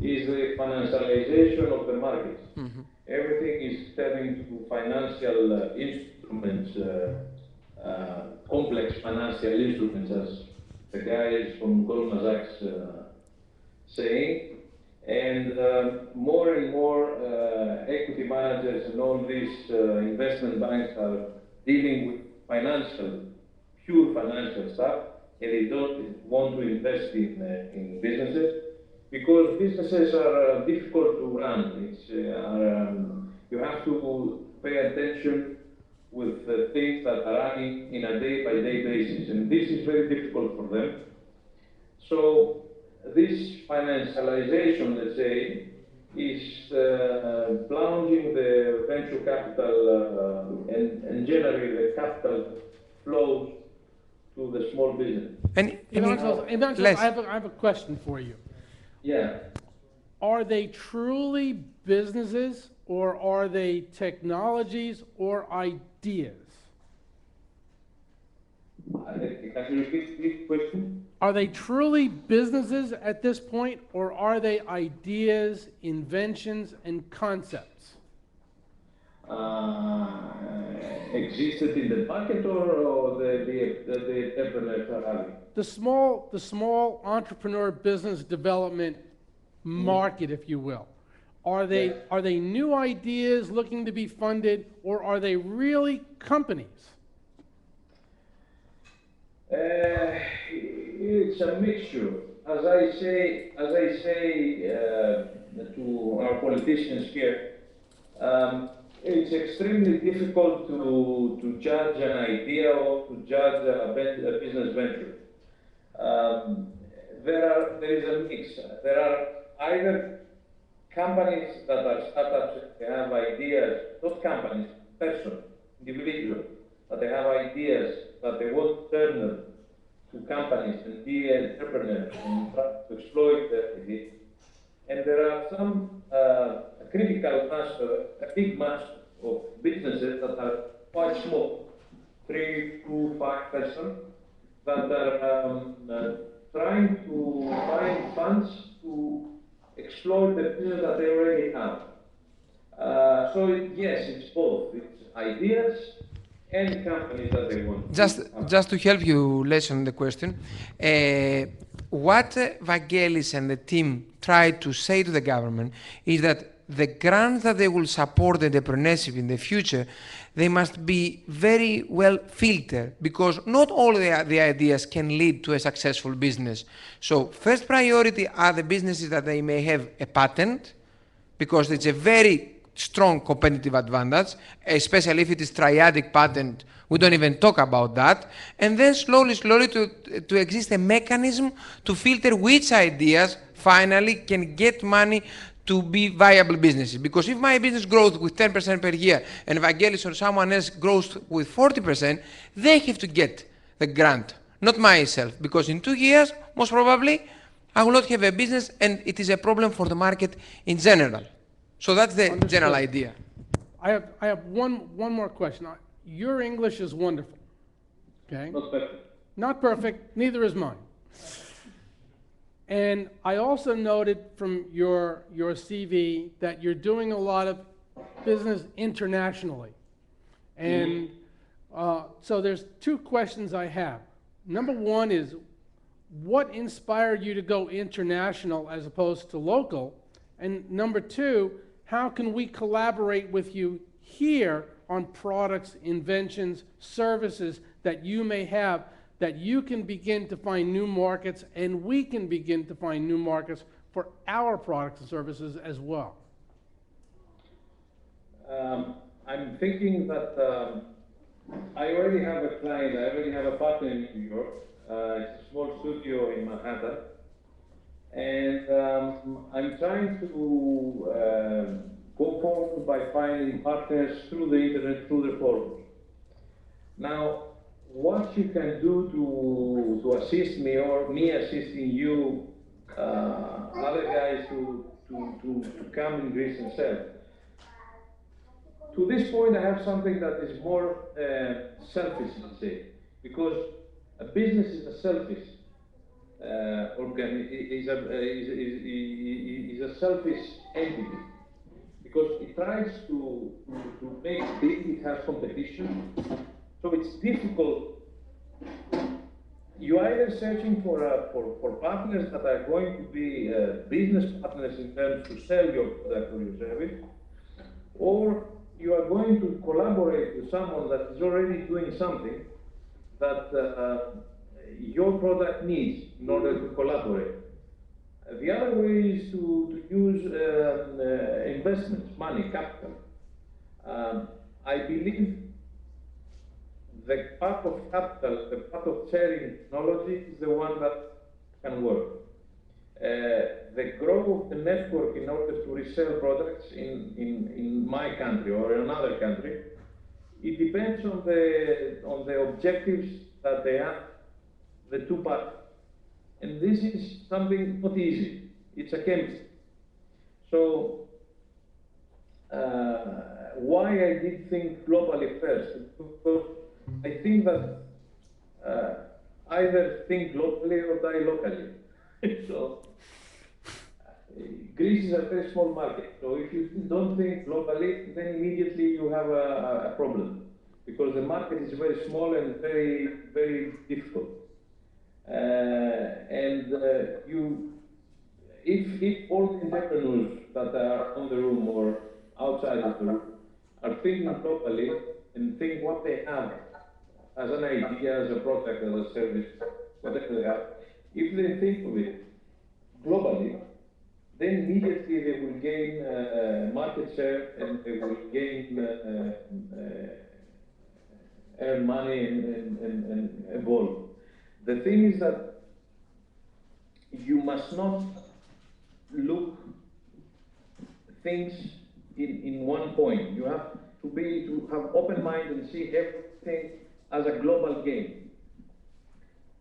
is the financialization of the markets. Everything is turning to financial instruments, complex financial instruments, as the guys from Goldman Sachs saying, and more and more equity managers and all these investment banks are dealing with pure financial stuff, and they don't want to invest in businesses because businesses are difficult to run. You have to pay attention with things that are running in a day-by-day basis, and this is very difficult for them. So this financialization, let's say, is plunging the venture capital and generally the capital flows to the small business. Evangelos, I have a question for you. Yeah. Are they truly businesses, or are they technologies or ideas? Can you repeat this question? Are they truly businesses at this point, or are they ideas, inventions, and concepts? Existed in the market, or the entrepreneurs are having? The small entrepreneur business development market, if you will. Are they new ideas looking to be funded, or are they really companies? It's a mixture. As I say to our politicians here, it's extremely difficult to judge an idea or to judge a business venture. There is a mix. There are either companies that are startups, they have ideas, not companies, person, individual, that they have ideas that they want to turn them to companies and be entrepreneurs and try to exploit their ideas. And there are some critical mass, a big mass of businesses that are quite small, 3 to 5 persons, that are trying to find funds to exploit the business that they already have. So yes, it's both. It's ideas and companies that they want. Just to help you listen the question, what Vangelis and the team try to say to the government is that the grants that they will support entrepreneurship in the future, they must be very well filtered, because not all the ideas can lead to a successful business. So first priority are the businesses that they may have a patent, because it's a very strong competitive advantage, especially if it is triadic patent. We don't even talk about that. And then slowly to exist a mechanism to filter which ideas finally can get money to be viable businesses. Because if my business grows with 10% per year and Vangelis or someone else grows with 40%, they have to get the grant, not myself. Because in 2 years, most probably, I will not have a business, and it is a problem for the market in general. So that's the general idea. I have one more question. Your English is wonderful. Okay? Not perfect. Not perfect, neither is mine. And I also noted from your CV that you're doing a lot of business internationally. And so there's 2 questions I have. Number one is, what inspired you to go international as opposed to local? And number two, how can we collaborate with you here on products, inventions, services that you may have, that you can begin to find new markets and we can begin to find new markets for our products and services as well? I'm thinking that I already have a client, I already have a partner in New York. It's a small studio in Manhattan. And I'm trying to go forward by finding partners through the internet, through the forums. Now, what you can do to assist me, or me assisting you, other guys to come in Greece and sell. To this point, I have something that is more selfish, let's say, because a business is a selfish is a selfish entity, because it tries to make big, it has competition, so it's difficult. You're either searching for partners that are going to be business partners in terms to sell your product or your service, or you are going to collaborate with someone that is already doing something that your product needs in order to collaborate. The other way is to use investments, money, capital. I believe the part of capital, the part of sharing technology is the one that can work. The growth of the network in order to resell products in my country or in another country, it depends on the objectives that they have, the two parties. And this is something not easy. It's a chemistry. So why I did think globally first? Because I think that either think globally or die locally. So Greece is a very small market. So if you don't think globally, then immediately you have a problem, because the market is very small and very, very difficult. If all the entrepreneurs that are on the room or outside of the room are thinking properly and think what they have as an idea, as a product, as a service, whatever they have, if they think of it globally, then immediately they will gain market share and they will gain earn money and evolve. The thing is that you must not look things in one point. You have to have open mind and see everything as a global game.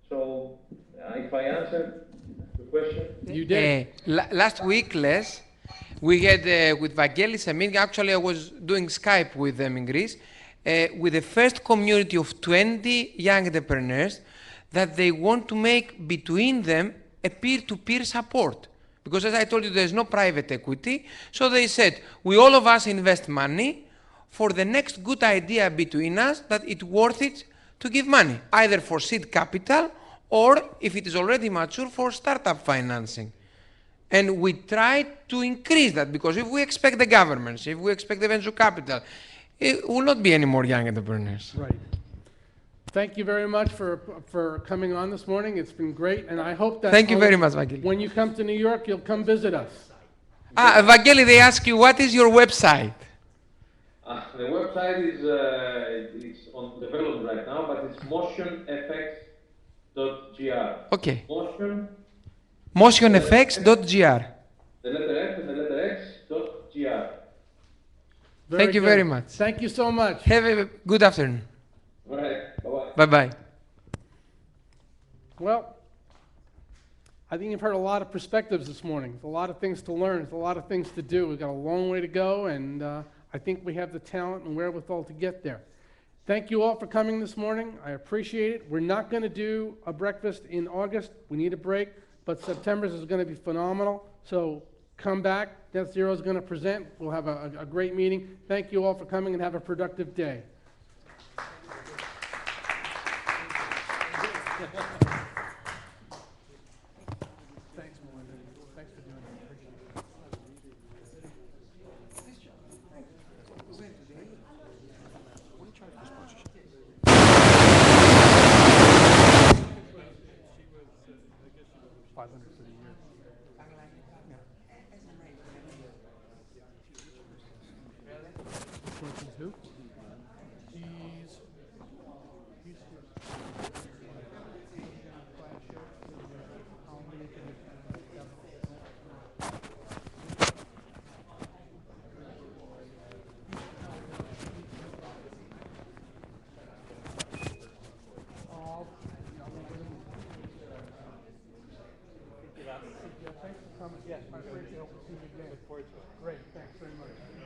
So if I answered the question. You did. Last week, Les, we had with Vangelis a meeting. Actually, I was doing Skype with them in Greece, with the first community of 20 young entrepreneurs that they want to make between them a peer-to-peer support. Because as I told you, there's no private equity. So they said, we all of us invest money for the next good idea between us that it's worth it to give money, either for seed capital or, if it is already mature, for startup financing. And we try to increase that, because if we expect the governments, if we expect the venture capital, it will not be any more young entrepreneurs. Right. Thank you very much for coming on this morning. It's been great, and I hope that Thank you very much, Vangelis. when you come to New York, you'll come visit us. Vangelis, they ask you, what is your website? The website is it's on development right now, but it's motionfx.gr. Okay. The Motionfx.gr. letter F and the letter X.gr. Thank you very much. Thank you so much. Have a good afternoon. All right. Bye-bye. Bye-bye. Well, I think you've heard a lot of perspectives this morning. There's a lot of things to learn. There's a lot of things to do. We've got a long way to go, and I think we have the talent and wherewithal to get there. Thank you all for coming this morning. I appreciate it. We're not going to do a breakfast in August. We need a break, but September's is going to be phenomenal. So come back. Net Zero is going to present. We'll have a great meeting. Thank you all for coming, and have a productive day. which is who? He's Thanks for coming. Yes, my pleasure. Hope to see you again. Great, thanks very much.